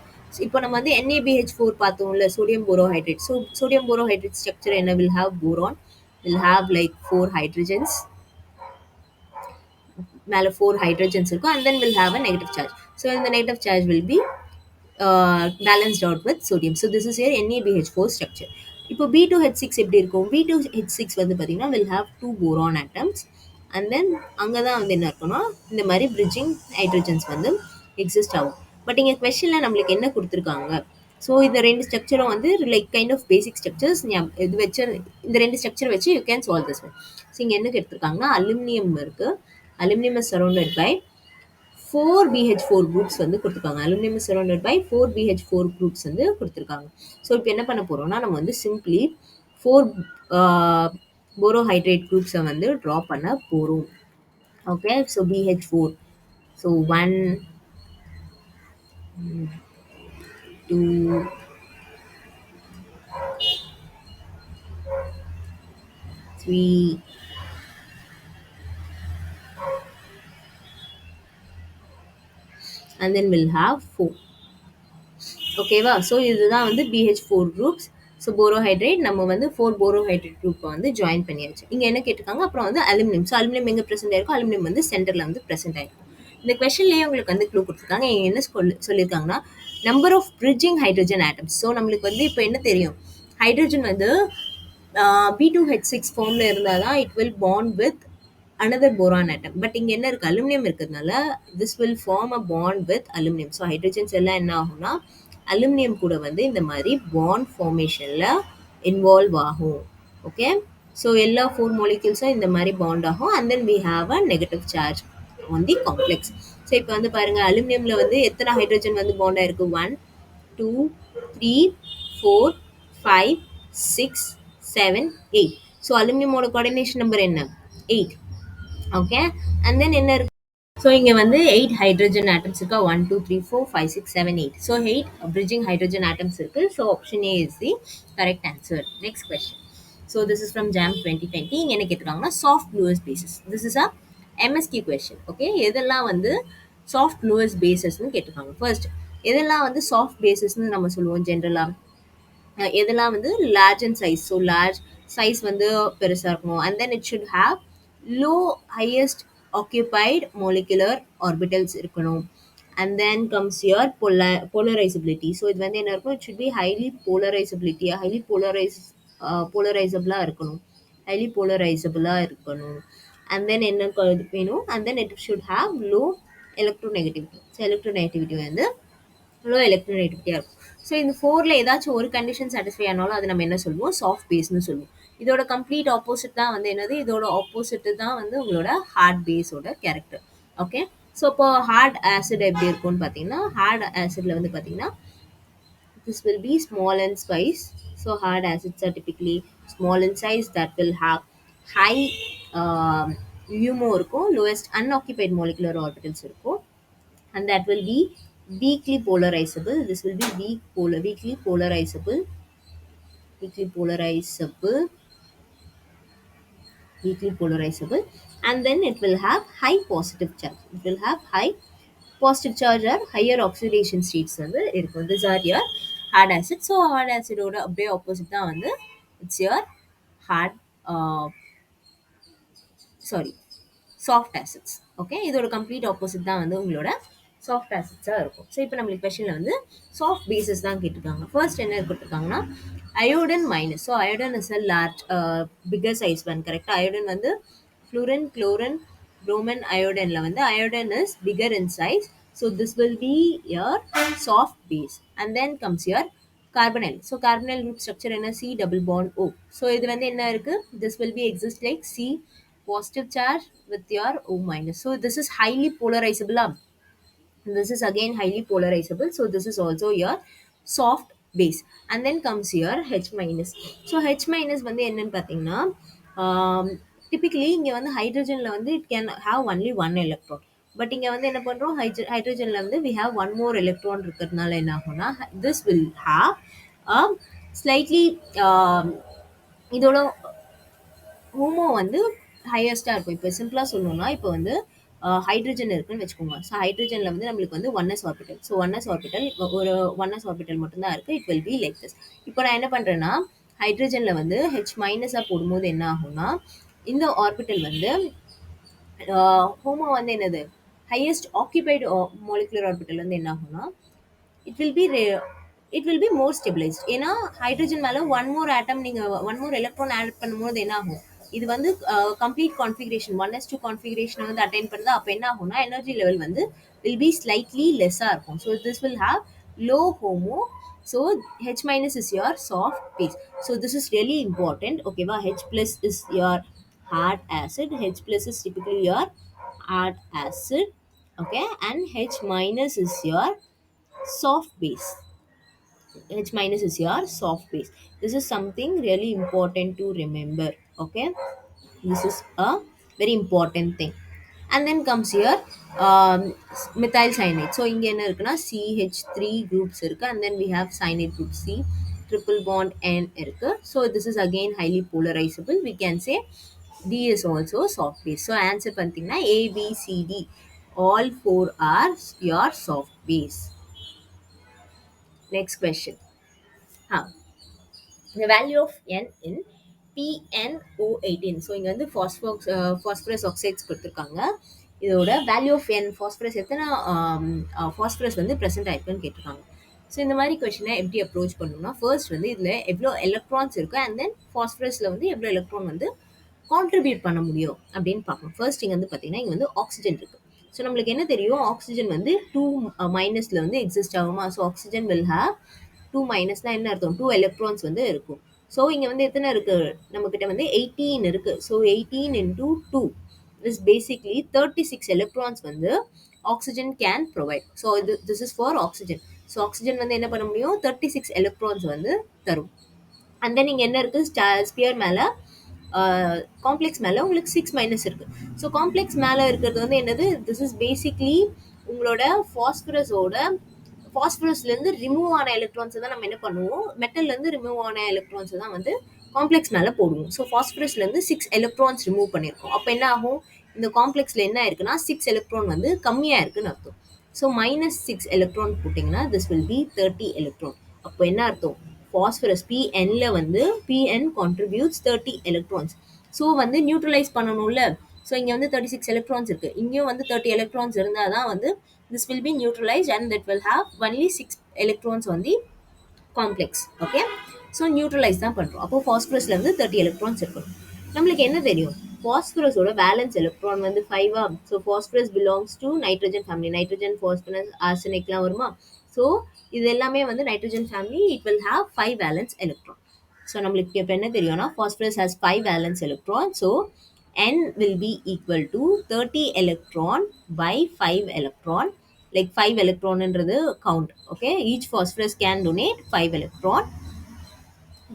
இப்போ நம்ம வந்து NaBH4 பார்த்தோம்ல, sodium borohydride. So sodium borohydride structure என்ன? will have boron, will have like 4 hydrogens, மேலே 4 hydrogens இருக்கும், and then will have a negative charge. So the negative charge will be balanced out with sodium. So this is your NaBH4 structure. இப்போ B2H6 எப்படி இருக்கும்? B2H6 வந்து பார்த்தீங்கன்னா will have 2 boron atoms, and then அங்கே தான் வந்து என்ன இருக்குன்னா இந்த மாதிரி bridging hydrogens வந்து எக்ஸிஸ்ட் ஆகும். பட் இங்கே கொஸ்டினில் நம்மளுக்கு என்ன கொடுத்துருக்காங்க? ஸோ இந்த ரெண்டு ஸ்ட்ரக்சரும் வந்து like kind of basic structures. இது வச்சு இந்த ரெண்டு ஸ்ட்ரக்சர் வச்சு you can solve this one. So இங்கே என்ன எடுத்திருக்காங்கன்னா அலுமினியம் இருக்குது. Aluminium is surrounded by 4 BH4 groups வந்து கொடுத்துருக்காங்க. Aluminium is surrounded by 4 BH4 groups வந்து கொடுத்துருக்காங்க. ஸோ இப்போ என்ன பண்ண போகிறோம்னா நம்ம வந்து சிம்பிளி 4 போரோஹைட்ரேட் குரூப்ஸை வந்து ட்ரா பண்ண போகிறோம். Okay, so BH4. So 1 2 3 and then we'll have 4. ஓகேவா? ஸோ இதுதான் வந்து BH4 குரூப்ஸ். ஸோ போரோஹைட்ரேட் நம்ம வந்து 4 போரோஹைட்ரேட் குரூப்பை வந்து ஜாயின் பண்ணியாச்சு. இங்கே என்ன கேட்டிருக்காங்க? அப்புறம் வந்து அலுமினியம். ஸோ அலுமினியம் எங்கே ப்ரெசென்ட் ஆயிருக்கும்? அலுமினியம் வந்து சென்டரில் வந்து ப்ரெசென்ட் ஆயிருக்கும். இந்த கொஸ்டின்லேயே உங்களுக்கு வந்து க்ளூ கொடுத்துருக்காங்க. என்ன சொல்லியிருக்காங்கன்னா number of bridging hydrogen atoms. So நம்மளுக்கு வந்து இப்போ என்ன தெரியும்? ஹைட்ரஜன் வந்து B2H6 ஃபார்மில் இருந்தால் தான் it will bond with another boron atom. But இங்கே என்ன இருக்குது? அலுமினியம் இருக்கிறதுனால this will form a bond with aluminum. So hydrogens எல்லாம் என்ன ஆகும்னா அலுமினியம் கூட வந்து இந்த மாதிரி பாண்ட் ஃபார்மேஷனில் இன்வால்வ் ஆகும். ஓகே, ஸோ எல்லா 4 molecules இந்த மாதிரி பாண்ட் ஆகும் and then we have a negative charge on the complex. So இப்போ வந்து பாருங்க அலுமினியம்ல வந்து எத்தனை ஹைட்ரஜன் வந்து பாண்ட் ஆயிருக்கு 1 2 3 4 5 6 7 8. ஸோ அலுமினியமோட கோஆர்டினேஷன் நம்பர் என்ன 8. ஓகே அண்ட் தென் என்ன இருக்கு ஸோ இங்கே வந்து 8 ஹைட்ரஜன் ஆட்டம்ஸ் இருக்கா 1 2 3 4 5 6 7 8. ஸோ 8 bridging hydrogen atoms இருக்கு. So option A is the correct answer. Next question. So this is from JAM 2020. இங்கே என்ன கேட்குறாங்கன்னா soft Lewis bases. This is a MSQ question. Okay எதெல்லாம் வந்து சாஃப்ட் லூயஸ் பேசஸ்ன்னு கேட்டிருக்காங்க. First எதெல்லாம் வந்து சாஃப்ட் பேசஸ்ன்னு நம்ம சொல்லுவோம் ஜென்ரலாக எதெல்லாம் வந்து large and size. So large size வந்து பெருசாக இருக்கணும் and then it should have low highest occupied molecular orbitals இருக்கணும் and then comes your polarisability. So இது வந்து என்ன இருக்கும் இட் ஷுட் பி ஹைலி போலரைசபிலிட்டியா ஹைலி போலரைசபிளாக இருக்கணும் ஹைலி போலரைசபிளாக இருக்கணும் அண்ட் தென் என்ன வேணும் and then it should have low electronegativity. So electronegativity வந்து லோ எலக்ட்ரோநெகட்டிவிட்டியாக இருக்கும். ஸோ இந்த 4ல் ஏதாச்சும் ஒரு கண்டிஷன் சாட்டிஸ்ஃபை ஆனாலும் அது நம்ம என்ன சொல்லுவோம் சாஃப்ட் பேஸ்னு சொல்லுவோம். இதோட கம்ப்ளீட் ஆப்போசிட் தான் வந்து என்னது இதோட ஆப்போசிட் தான் வந்து உங்களோட ஹார்ட் பேஸோட கேரக்டர். ஓகே ஸோ இப்போ ஹார்ட் ஆசிட் எப்படி இருக்கும்னு பார்த்தீங்கன்னா ஹார்ட் ஆசிட்ல வந்து பார்த்தீங்கன்னா this will be small in size. So hard acids are typically small in size that will have high UMO இருக்கும் lowest unoccupied molecular orbitals இருக்கும் and that will be weakly polarizable. This will be weakly polarizable, and then it will have high positive charge. It will have high positive charge or higher oxidation states வந்து இருக்கும். These are your hard acid. So hard acid ஓட அப்படியே opposite தான் வந்து it's your hard sorry soft acids. Okay இதோட complete opposite தான் வந்து உங்களோட சாஃப்ட் ஆசிட்ஸாக இருக்கும். ஸோ இப்போ நம்மளுக்கு கொஸ்டினில் வந்து சாஃப்ட் பேசஸ் தான் கேட்டிருக்காங்க. ஃபர்ஸ்ட் என்ன கொடுத்துருக்காங்கன்னா iodine minus. So iodine is a large bigger size one கரெக்டாக. அயோடன் வந்து ஃப்ளூரன் குளோரன் ப்ரோமன் அயோடனில் வந்து iodine is bigger in size. So this will be your soft base and then comes your carbonyl. So carbonyl group structure என்ன C double bond O. So இது வந்து என்ன இருக்குது this will be exist like C positive charge with your O minus. So this is highly polarizable. This is again highly polarizable. So this is also your soft base. And then comes your H minus. So H minus வந்து என்னன்னு பார்த்தீங்கன்னா typically இங்கே வந்து ஹைட்ரஜனில் வந்து it can have only one electron. But இங்கே வந்து என்ன பண்ணுறோம் ஹைட்ரஜனில் வந்து we have one more electron இருக்கிறதுனால என்ன ஆகும்னா this will have a slightly இதோட ஹோமோ வந்து ஹையஸ்ட்டாக இருக்கும். இப்போ சிம்பிளாக சொல்லணும்னா இப்போ வந்து ஹைட்ரஜன் இருக்குன்னு வச்சுக்கோங்க. ஸோ ஹைட்ரஜனில் வந்து நம்மளுக்கு வந்து 1s orbital. So 1s orbital ஒரு 1s ஆர்பிட்டல் மட்டும்தான் இருக்குது. It will be like this. இப்போ நான் என்ன பண்ணுறேன்னா ஹைட்ரஜனில் வந்து H மைனஸாக போடும்போது என்ன ஆகும்னா இந்த ஆர்பிட்டல் வந்து ஹோமோ வந்து என்னது ஹையஸ்ட் ஆக்கியூபைடு மாலிகுலர் ஆர்பிட்டல் வந்து என்ன ஆகும்னா it will be more stabilized. ஏன்னா ஹைட்ரஜன் மேலே ஒன் மோர் ஆட்டம் நீங்கள் ஒன் மோர் எலக்ட்ரான் ஆட் பண்ணும்போது என்ன ஆகும் இது வந்து கம்ப்ளீட் கான்ஃபிகரேஷன் 1s2 கான்ஃபிகரேஷன் வந்து அட்டைன் பண்ணுது. அப்போ என்ன ஆகும்னா எனர்ஜி லெவல் வந்து வில் பி ஸ்லைட்லி லெஸ்ஸாக இருக்கும். So this will have low homo. So H minus is your soft base. So this is really important. ஓகேவா H plus is your hard acid. H plus is typically your hard acid. Okay and H minus is your soft base. H minus is your soft base. This is something really important to remember. Okay this is a very important thing. And then comes here methyl cyanide. So இங்க என்ன இருக்குன்னா CH3 groups இருக்கு and then we have cyanide group C triple bond N இருக்கு. So this is again highly polarizable. We can say D is also soft base. So answer பார்த்தீங்கன்னா A B C D all 4 are your soft base. Next question. The value of N in PNO18. So இங்கே வந்து phosphorus oxides கொடுத்துருக்காங்க. இதோட value of N phosphorus எத்தனை phosphorus வந்து present ஆயிருக்குன்னு கேட்டிருக்காங்க. So இந்த மாதிரி கொஷினை எப்படி அப்ரோச் பண்ணணும்னா ஃபர்ஸ்ட் வந்து இதில் எவ்வளோ எலக்ட்ரான்ஸ் இருக்குது அண்ட் தென் ஃபாஸ்பரஸில் வந்து எவ்வளோ எலக்ட்ரான் வந்து கான்ட்ரிபியூட் பண்ண முடியும் அப்படின்னு பார்க்கணும். ஃபர்ஸ்ட் இங்கே வந்து பார்த்தீங்கன்னா இங்கே வந்து ஆக்சிஜன் இருக்குது. ஸோ நம்மளுக்கு என்ன தெரியும் ஆக்சிஜன் வந்து 2 மைனஸில் வந்து எக்ஸிஸ்ட் ஆகுமா. ஸோ ஆக்சிஜன் வில் ஹேவ் 2 மைனஸ்னால் என்ன அர்த்தம் 2 எலக்ட்ரான்ஸ் வந்து இருக்கும். ஸோ இங்க வந்து எத்தனை இருக்கு? நம்மகிட்ட வந்து 18 இருக்கு. So 18 into 2 is basically 36 electrons வந்து oxygen can provide. So this is for oxygen. So oxygen வந்து என்ன பண்ண முடியும்? 36 எலக்ட்ரான்ஸ் வந்து தரும். அண்ட் தென் இங்க என்ன இருக்கு? ஸ்பியர் மேல காம்ப்ளெக்ஸ் மேல உங்களுக்கு 6 மைனஸ் இருக்கு. ஸோ காம்ப்ளெக்ஸ் மேல இருக்கிறது வந்து என்னது? திஸ் இஸ் பேசிக்லி உங்களோட பாஸ்பரஸ்ல இருந்து ரிமூவ் ஆன எலக்ட்ரான்ஸ் தான் நம்ம என்ன பண்ணுவோம்? மெட்டல்ல இருந்து ரிமூவ் ஆன எலக்ட்ரான்ஸ் தான் வந்து காம்ப்ளெக்ஸ் மேல போடுவோம். ஸோ பாஸ்பரஸ்ல இருந்து 6 எலக்ட்ரான்ஸ் ரிமூவ் பண்ணியிருக்கோம். அப்ப என்ன ஆகும்? இந்த காம்ப்ளெக்ஸ்ல என்ன இருக்குன்னா 6 எலக்ட்ரான் வந்து கம்மியா இருக்குன்னு அர்த்தம். ஸோ மைனஸ் 6 எலக்ட்ரான் போட்டிங்கன்னா திஸ் வில் பி 30 எலக்ட்ரான். அப்போ என்ன அர்த்தம்? பாஸ்பரஸ் பிஎன்ல வந்து பிஎன் கான்ட்ரிபியூட்ஸ் 30 எலக்ட்ரான்ஸ். ஸோ வந்து நியூட்ரலைஸ் பண்ணணும்ல. ஸோ இங்கே வந்து 36 எலக்ட்ரான்ஸ் இருக்கு. இங்கேயும் வந்து 30 எலக்ட்ரான்ஸ் இருந்தால் தான் வந்து this will be neutralized and that will have only 6 electrons on the complex. Okay, so neutralize தான் பண்றோம். அப்போ பாஸ்பரஸ்ல இருந்து 30 எலக்ட்ரான்ஸ் இருக்கும். நம்மளுக்கு என்ன தெரியும்? பாஸ்பரஸோட வேலன்ஸ் எலக்ட்ரான் வந்து 5 so phosphorus belongs to nitrogen family. Nitrogen, phosphorus, ஆர்சனிக்லாம் வருமா? ஸோ இது எல்லாமே வந்து nitrogen family. It will have 5 valence electron. So நம்மளுக்கு இப்போ என்ன தெரியும்னா phosphorus has 5 valence electron. So n will be equal to 30 electron by 5 electron. Like 5 electron என்றது count. Okay, each phosphorus can donate 5 electron.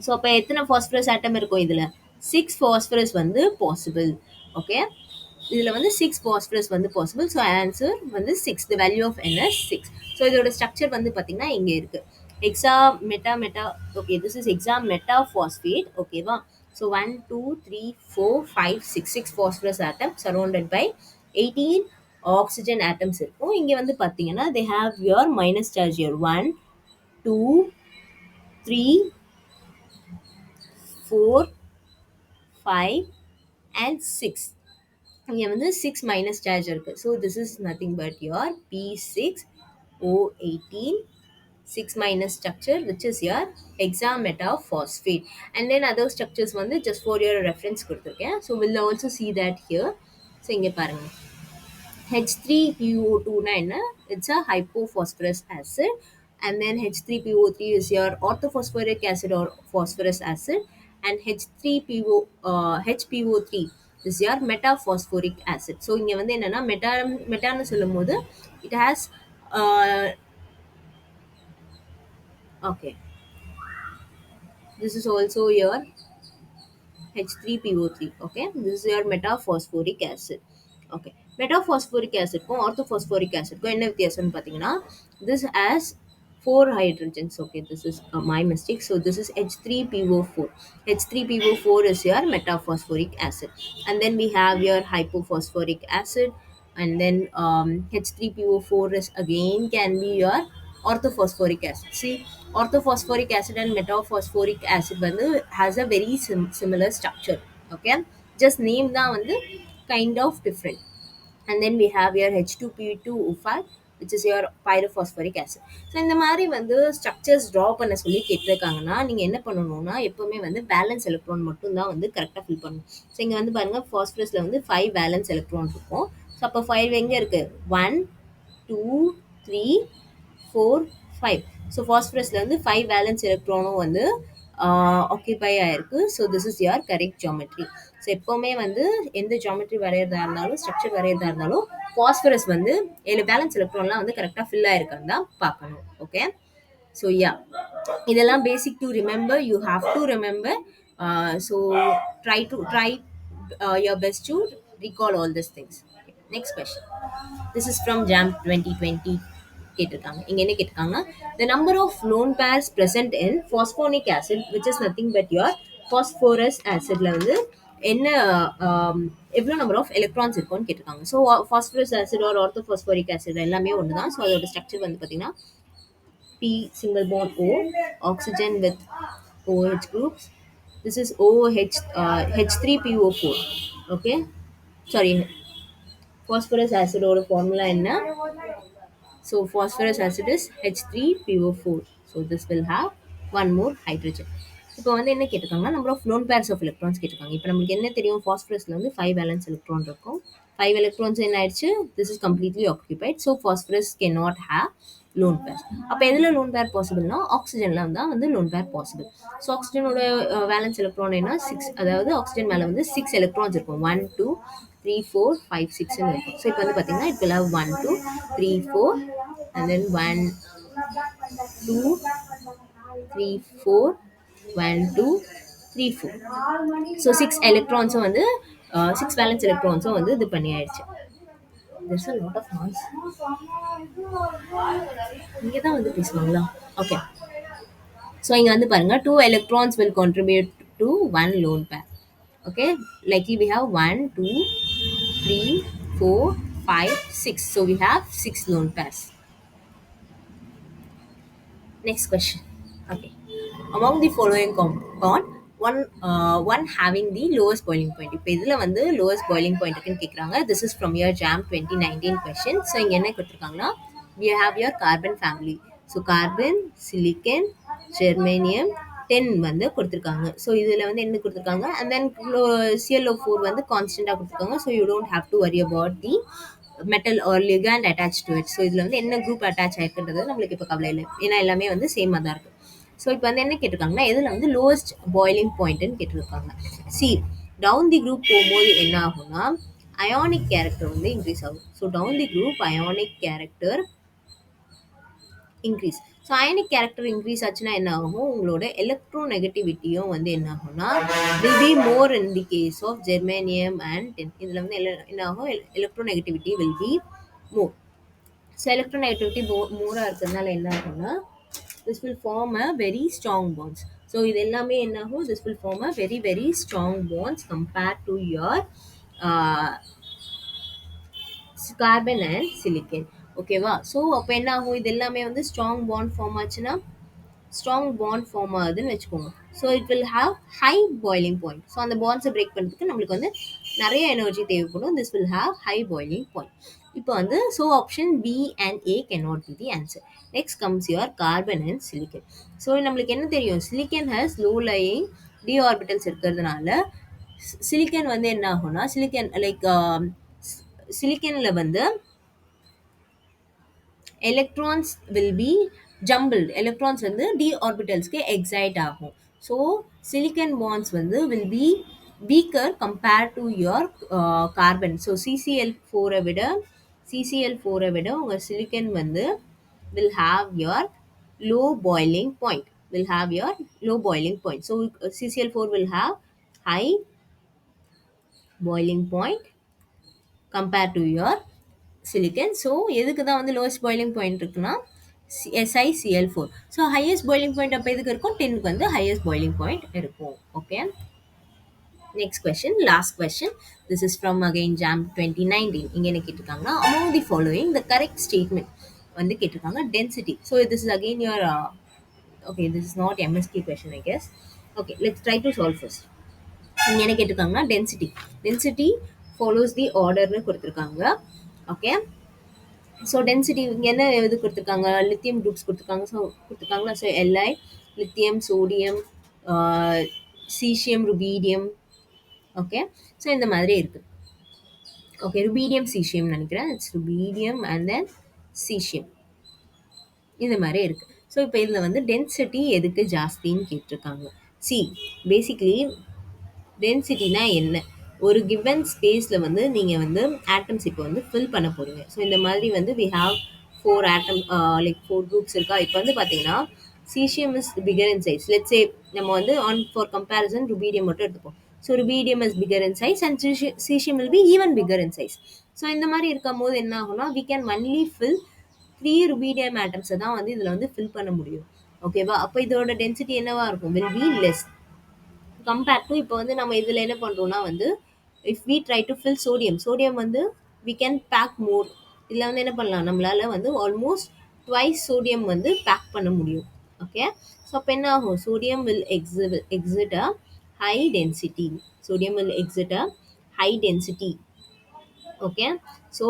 So அப்போ எத்தனை phosphorus ஆட்டம் இருக்கும் இதில்? 6 phosphorus வந்து பாசிபிள். ஓகே, இதில் வந்து 6 ஃபாஸ்பரஸ் வந்து பாசிபிள். ஸோ ஆன்சர் வந்து 6. The value of N is 6. So இதோட ஸ்ட்ரக்சர் வந்து பார்த்தீங்கன்னா இங்கே இருக்கு. Hexa meta okay, this is hexametaphosphate. ஓகேவா? So 1 2 3 4 5 6 phosphorus atoms surrounded by 18 oxygen atoms இருக்கும். இங்கே வந்து பார்த்தீங்கன்னா they have your minus charge here. 1 2 3 4 5 and 6. இங்கே வந்து 6 மைனஸ் சார்ஜ் இருக்கு. So this is nothing but your P6O18 6 minus structure which is your hexametaphosphate. And then other structures வந்து just for your reference கொடுத்துருக்கேன். So we'll also see that here. So இங்கே பாருங்க, H3PO2 னா என்ன? It's a hypophosphorus acid. And then H3PO3 is your orthophosphoric acid or phosphorus acid. And HPO3 is your metaphosphoric acid. So இங்க வந்து என்னன்னா மெட்டான்னு சொல்லும் போது it has okay, this is also your H3PO3. Okay, this is your metaphosphoric acid. Okay, metaphosphoric acid க்கும் orthophosphoric acid க்கும் என்ன வித்தியாசம்னு பார்த்தீங்கன்னா this has 4 hydrogens. Okay, this is my mistake. So this is H3PO4. H3PO4 is your metaphosphoric acid. And then we have your hypophosphoric acid. And then H3PO4 is again can be your orthophosphoric acid. See, orthophosphoric acid and metaphosphoric acid வந்து has a very similar structure. Okay, just name தான் வந்து kind of different. And then we have your H2P2O5 which is your pyrophosphoric acid. So இந்த மாதிரி வந்து structures draw பண்ண சொல்லி கேட்டிருக்காங்கன்னா நீங்கள் என்ன பண்ணணும்னா எப்போவுமே வந்து பேலன்ஸ் எலக்ட்ரான் மட்டும் தான் வந்து கரெக்டாக ஃபில் பண்ணணும். ஸோ இங்கே வந்து பாருங்கள் ஃபாஸ்பரஸில் வந்து 5 பேலன்ஸ் எலக்ட்ரான் இருக்கும். ஸோ அப்போ 5 எங்கே இருக்குது? 1 2 3 4 5. ஸோ ஃபாஸ்பரஸில் வந்து 5 வேலன்ஸ் எலக்ட்ரானும் வந்து ஆக்கியபை ஆயிருக்கு. So this is your correct geometry. So எப்போவுமே வந்து எந்த ஜாமெட்ரி வரைகிறதா இருந்தாலும் ஸ்ட்ரக்சர் வரைகிறதா இருந்தாலும் ஃபாஸ்பரஸ் வந்து பேலன்ஸ் எலக்ட்ரான்லாம் வந்து கரெக்டாக ஃபில் ஆயிருக்கான்னு தான் பார்க்கணும். ஓகே, ஸோ யா, இதெல்லாம் basic to remember. You have to remember. So try your best to recall all these things. Okay, next question. This is from JAM 2020. கேட்டிருக்காங்க. இங்க என்ன கேட்டிருக்காங்கன்னா the number of lone pairs present in phosphonic acid which is nothing but your phosphorus acidல வந்து என்ன எவ்வளோ number of electrons இருக்கும்னு கேட்டிருக்காங்க. So phosphorous acid or orthophosphoric acid எல்லாமே ஒன்று தான். ஸோ அதோட ஸ்ட்ரக்சர் வந்து பார்த்தீங்கன்னா P single bond O, oxygen with OH groups. This is OH H3PO4. Okay, sorry, phosphorus acid ஓட ஃபார்முலா என்ன? So phosphorus acid is H3PO4. So this will have one more hydrogen. இப்போ வந்து என்ன கேட்டிருக்காங்கன்னா number of lone pairs of electrons கேட்டிருக்காங்க. இப்போ நமக்கு என்ன தெரியும்? ஃபாஸ்பரஸில் வந்து 5 வேலன்ஸ் எலக்ட்ரான் இருக்கும். 5 எலக்ட்ரான்ஸ் என்ன ஆயிடுச்சு? This is completely occupied. So phosphorus can not have lone pair. அப்ப எதுல லோன் பேர் பாசிபிள்னா, ஆக்ஸிஜன்ல தான் வந்து லோன் பேர் பாசிபிள். ஸோ ஆக்ஸிஜனோட வேலன்ஸ் எலக்ட்ரான் என்ன 6, அதாவது ஆக்ஸிஜன் மேல வந்து 6 எலக்ட்ரான்ஸ் இருக்கும். 1, 2, 3, 4, 5, 6ன்னு இருக்கும். ஸோ இப்ப வந்து பாத்தீங்கன்னா, it will have 1, 2, 3, 4 and then 1, 2, 3, 4, 1, 2, 3, 4. So 6 எலக்ட்ரான்ஸும் வந்து 6 வேலன்ஸ் எலக்ட்ரான்ஸும் வந்து இது பண்ணி ஆயிடுச்சு. There's a lot of noise. இங்க தான் வந்து பேசுவாங்களா? ஓகே. ஸோ இங்க வந்து பாருங்க 2 electrons will contribute to one lone pair. Okay, likely we have 1, 2, 3, 4, 5, 6. So we have 6 lone pairs. Next question. Okay. Among the following compound, one having the lowest boiling point. இப்போ இதில் வந்து lowest boiling point இருக்குன்னு கேட்குறாங்க. This is from your JAM 2019 question. So இங்கே என்ன கொடுத்துருக்காங்கன்னா, we have your carbon family. So carbon, silicon, germanium, tin வந்து கொடுத்துருக்காங்க. ஸோ இதில் வந்து என்ன கொடுத்துருக்காங்க, and then ClO4 வந்து கான்ஸ்டண்ட்டாக கொடுத்துருக்காங்க. So you don't have to worry about the metal or ligand attach to it. So இதில் வந்து என்ன குரூப் அட்டாச் ஆயிருக்குன்றது நம்மளுக்கு இப்போ கவலை இல்லை, ஏன்னா எல்லாமே வந்து சேமாக தான் இருக்கு. ஸோ இப்போ வந்து என்ன கேட்டிருக்காங்கன்னா, இதில் வந்து லோவஸ்ட் பாய்லிங் பாயிண்ட்னு கேட்டிருக்காங்க. சி டவுன் தி குரூப் போகும்போது என்ன ஆகும்னா, அயானிக் கேரக்டர் வந்து இன்க்ரீஸ் ஆகும். So down the group ionic character increase. So ionic character increase ஆச்சுன்னா என்ன ஆகும், உங்களோட எலக்ட்ரோ நெகட்டிவிட்டியும் வந்து என்ன ஆகும்னா will be more in the case of germanium and tin. இதில் வந்து என்ன ஆகும், electronegativity will be more. So electronegativity மோராக இருக்கிறதுனால என்ன ஆகும்னா, this will form a very strong bonds. So இது எல்லாமே என்ன ஆகும், this will form a very very strong bonds compared to your uh, carbon and silicon. ஓகேவா? So அப்போ என்ன ஆகும், இது எல்லாமே வந்து ஸ்ட்ராங் பாண்ட் ஃபார்ம் ஆச்சுன்னா, ஸ்ட்ராங் பாண்ட் ஃபார்ம் ஆகுதுன்னு வச்சுக்கோங்க. So it will have high boiling point. So அந்த பாண்ட்ஸை பிரேக் பண்ணுறதுக்கு நம்மளுக்கு வந்து நிறைய எனர்ஜி தேவைப்படும். This will have high boiling point. இப்போ வந்து so option B and A cannot be the answer. Next comes your carbon and silicon. So நம்மளுக்கு என்ன தெரியும், silicon has low lying D orbitals இருக்கிறதுனால சிலிக்கன் வந்து என்ன ஆகும்னா, சிலிக்கன் லைக் சிலிக்கன்ல வந்து electrons will be jumbled. electrons வந்து d orbitals excite ஆகும். so silicon bonds வந்து will be weaker compared to your carbon. so CCl4 விட உங்க silicon வந்து will have your low boiling point. so CCl4 will have high boiling point compared to your silicon. So எதுக்கு தான் வந்து lowest boiling point இருக்குன்னா, SiCl4. So highest boiling point அப்போ எதுக்கு இருக்கும், டென்னுக்கு வந்து ஹையஸ்ட் பாய்லிங் பாயிண்ட் இருக்கும். Okay, next question, last question. This is from again JAM 2019. இங்கே என்ன கேட்டிருக்காங்கன்னா, among the following the correct statement வந்து கேட்டிருக்காங்க. Density. So this is again your okay, this is not MSK question I guess. Okay, let's try to solve first. இங்கே என்ன கேட்டிருக்காங்கன்னா, density follows the ஆர்டர்னு கொடுத்துருக்காங்க. Okay, so density இங்கே என்ன இது கொடுத்துருக்காங்க, lithium groups கொடுத்துருக்காங்க. ஸோ கொடுத்துருக்காங்களா, so Li lithium, sodium, caesium, rubidium. Okay, so இந்த மாதிரி இருக்குது. ஓகே, ருபீடியம் சீசியம் நினைக்கிறேன், it's rubidium and then caesium, இந்த மாதிரி இருக்குது. ஸோ இப்போ இதில் வந்து டென்சிட்டி எதுக்கு ஜாஸ்தின்னு கேட்டிருக்காங்க. பேசிக்லி டென்சிட்டினா என்ன, ஒரு கிவன் ஸ்பேஸில் வந்து நீங்கள் வந்து ஆட்டம்ஸ் இப்போ வந்து ஃபில் பண்ண போகிறீங்க. ஸோ இந்த மாதிரி வந்து we have 4 atom like 4 groups இருக்கா. இப்போ வந்து பார்த்தீங்கன்னா caesium is bigger in size. Let's say நம்ம வந்து ஃபார் கம்பேரிசன் ருபீடியம் மட்டும் எடுத்துப்போம். So rubidium is bigger in size and caesium will be even bigger in size. So இந்த மாதிரி இருக்கும் போது என்ன ஆகும்னா, we can only fill 3 rubidium ஆட்டம்ஸை தான் வந்து இதில் வந்து ஃபில் பண்ண முடியும். ஓகேவா? அப்போ இதோட டென்சிட்டி என்னவா இருக்கும், will be less compared to இப்போ வந்து நம்ம இதில் என்ன பண்ணுறோம்னா வந்து, if we try to fill sodium வந்து வி கேன் பேக் மோர். இதில் வந்து என்ன பண்ணலாம், நம்மளால் வந்து ஆல்மோஸ்ட் ட்வைஸ் சோடியம் வந்து பேக் பண்ண முடியும். ஓகே, ஸோ அப்போ என்ன ஆகும், sodium will exhibit a high density. Okay, so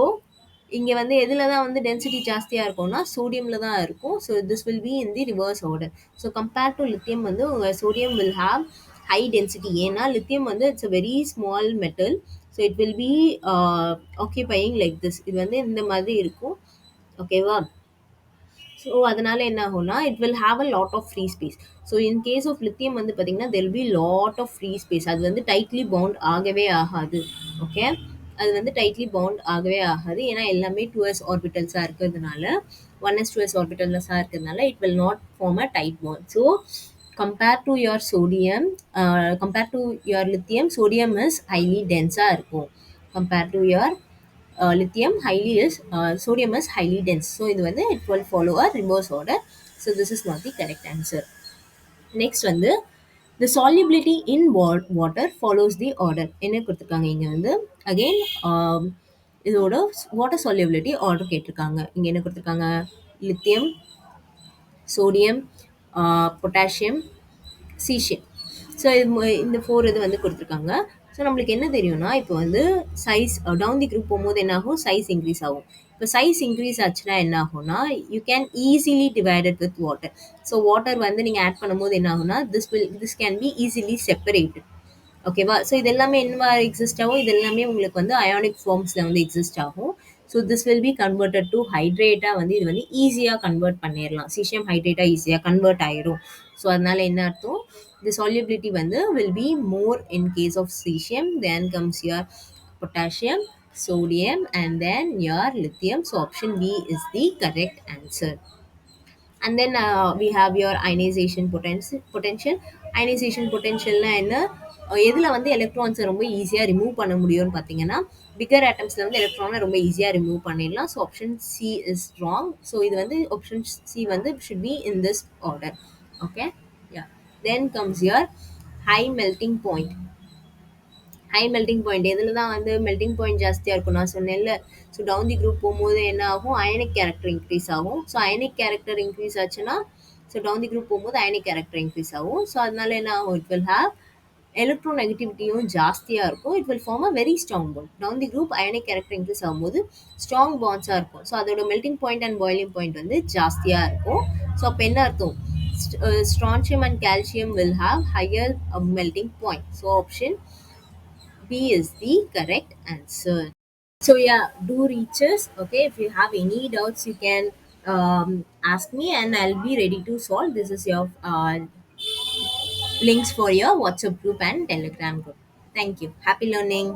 இங்கே வந்து எதில் தான் வந்து டென்சிட்டி ஜாஸ்தியாக இருக்கும்னா சோடியமில் தான் இருக்கும். So this will be in the reverse order. So compared to lithium வந்து sodium will have high density. ஏன்னா லித்தியம் வந்து it's a very small metal. So it will be occupying like this. இது வந்து இந்த மாதிரி இருக்கும். ஓகேவா? ஸோ அதனால என்ன ஆகும்னா it will have a lot of free space. So in case of lithium வந்து பார்த்தீங்கன்னா there will be lot of free space. அது வந்து டைட்லி பவுண்ட் ஆகவே ஆகாது. ஓகே, அது வந்து டைட்லி பவுண்ட் ஆகவே ஆகாது. ஏன்னா எல்லாமே 2s ஆர்பிட்டல்ஸாக இருக்கிறதுனால, 1s 2s ஆர்பிட்டல்ஸாக இருக்கிறதுனால it will not form a tight bond. So compare to your sodium, compare to your lithium, sodium is highly டென்ஸாக இருக்கும். Compare to your lithium highly is sodium is highly dense. So இது வந்து it will follow a reverse order. So this is not the correct answer. Next வந்து the solubility in water follows the order. என்ன கொடுத்துருக்காங்க இங்க வந்து again இதோட water solubility order கேட்டிருக்காங்க. இங்க என்ன கொடுத்துருக்காங்க, lithium, sodium, potassium, சீஷியம். ஸோ இது இந்த 4 இது வந்து கொடுத்துருக்காங்க. ஸோ நம்மளுக்கு என்ன தெரியும்னா இப்போ வந்து சைஸ் டவுன் தி குரூப் போகும்போது என்ன ஆகும், சைஸ் இன்க்ரீஸ் ஆகும். இப்போ சைஸ் இன்க்ரீஸ் ஆச்சுன்னா என்ன ஆகும்னா you can easily divided with water. So water வந்து நீங்கள் ஆட் பண்ணும்போது என்ன ஆகும்னா this can be easily separated. ஓகேவா? ஸோ இது எல்லாமே என்னவா எக்ஸிஸ்ட் ஆகும், இது எல்லாமே உங்களுக்கு வந்து அயானிக் ஃபார்ம்ஸில் வந்து எக்ஸிஸ்ட் ஆகும். So this will be converted to ஹைட்ரேட்டாக வந்து இது வந்து ஈஸியாக கன்வெர்ட் பண்ணிடலாம். சீஷியம் ஹைட்ரேட்டாக ஈஸியாக கன்வெர்ட் ஆயிரும். ஸோ அதனால என்ன அர்த்தம், the solubility வந்து will be more in case of cesium, then comes your potassium, sodium and then your lithium. So option B is the correct answer. And then we have your ionization potential. Ionization potentialனா என்ன, எதில் வந்து எலக்ட்ரான்ஸை ரொம்ப ஈஸியாக remove பண்ண முடியும்னு பார்த்தீங்கன்னா figure ஆட்டம்ஸில் வந்து எலக்ட்ரானை ரொம்ப ஈஸியாக ரிமூவ் பண்ணிடலாம். So option C is wrong. So இது வந்து ஆப்ஷன் சி வந்து should be in this order. Okay, yeah. Then comes your high melting point. High melting point எதில் தான் வந்து மெல்டிங் பாயிண்ட் ஜாஸ்தியாக இருக்கும் நான் சொன்னேன்ல. ஸோ டவுன் தி குரூப் போகும்போது என்ன ஆகும், அயனிக் கேரக்டர் இன்க்ரீஸ் ஆகும். ஸோ அயனிக் கேரக்டர் இன்க்ரீஸ் ஆச்சுன்னா ஸோ டவுன் தி குரூப் போகும்போது அயனிக் கேரக்டர் இன்க்ரீஸ் ஆகும். ஸோ அதனால என்ன ஆகும், இட் வில் ஹேவ் எலக்ட்ரோ நெகட்டிவிட்டியும் ஜாஸ்தியாக இருக்கும். It will form a very strong bond. Down the group ionic character increase ஆகும்போது ஸ்ட்ராங் பாண்ட்ஸாக இருக்கும். ஸோ அதோட melting point and boiling point வந்து ஜாஸ்தியாக இருக்கும். ஸோ அப்போ என்ன அர்த்தம், strontium and calcium will have higher melting point. So option B is the correct answer. So yeah, do reach us. Okay, if you have any doubts, you can ask me, and I'll be ready to solve. This is your links for your WhatsApp group and Telegram group. Thank you. Happy learning.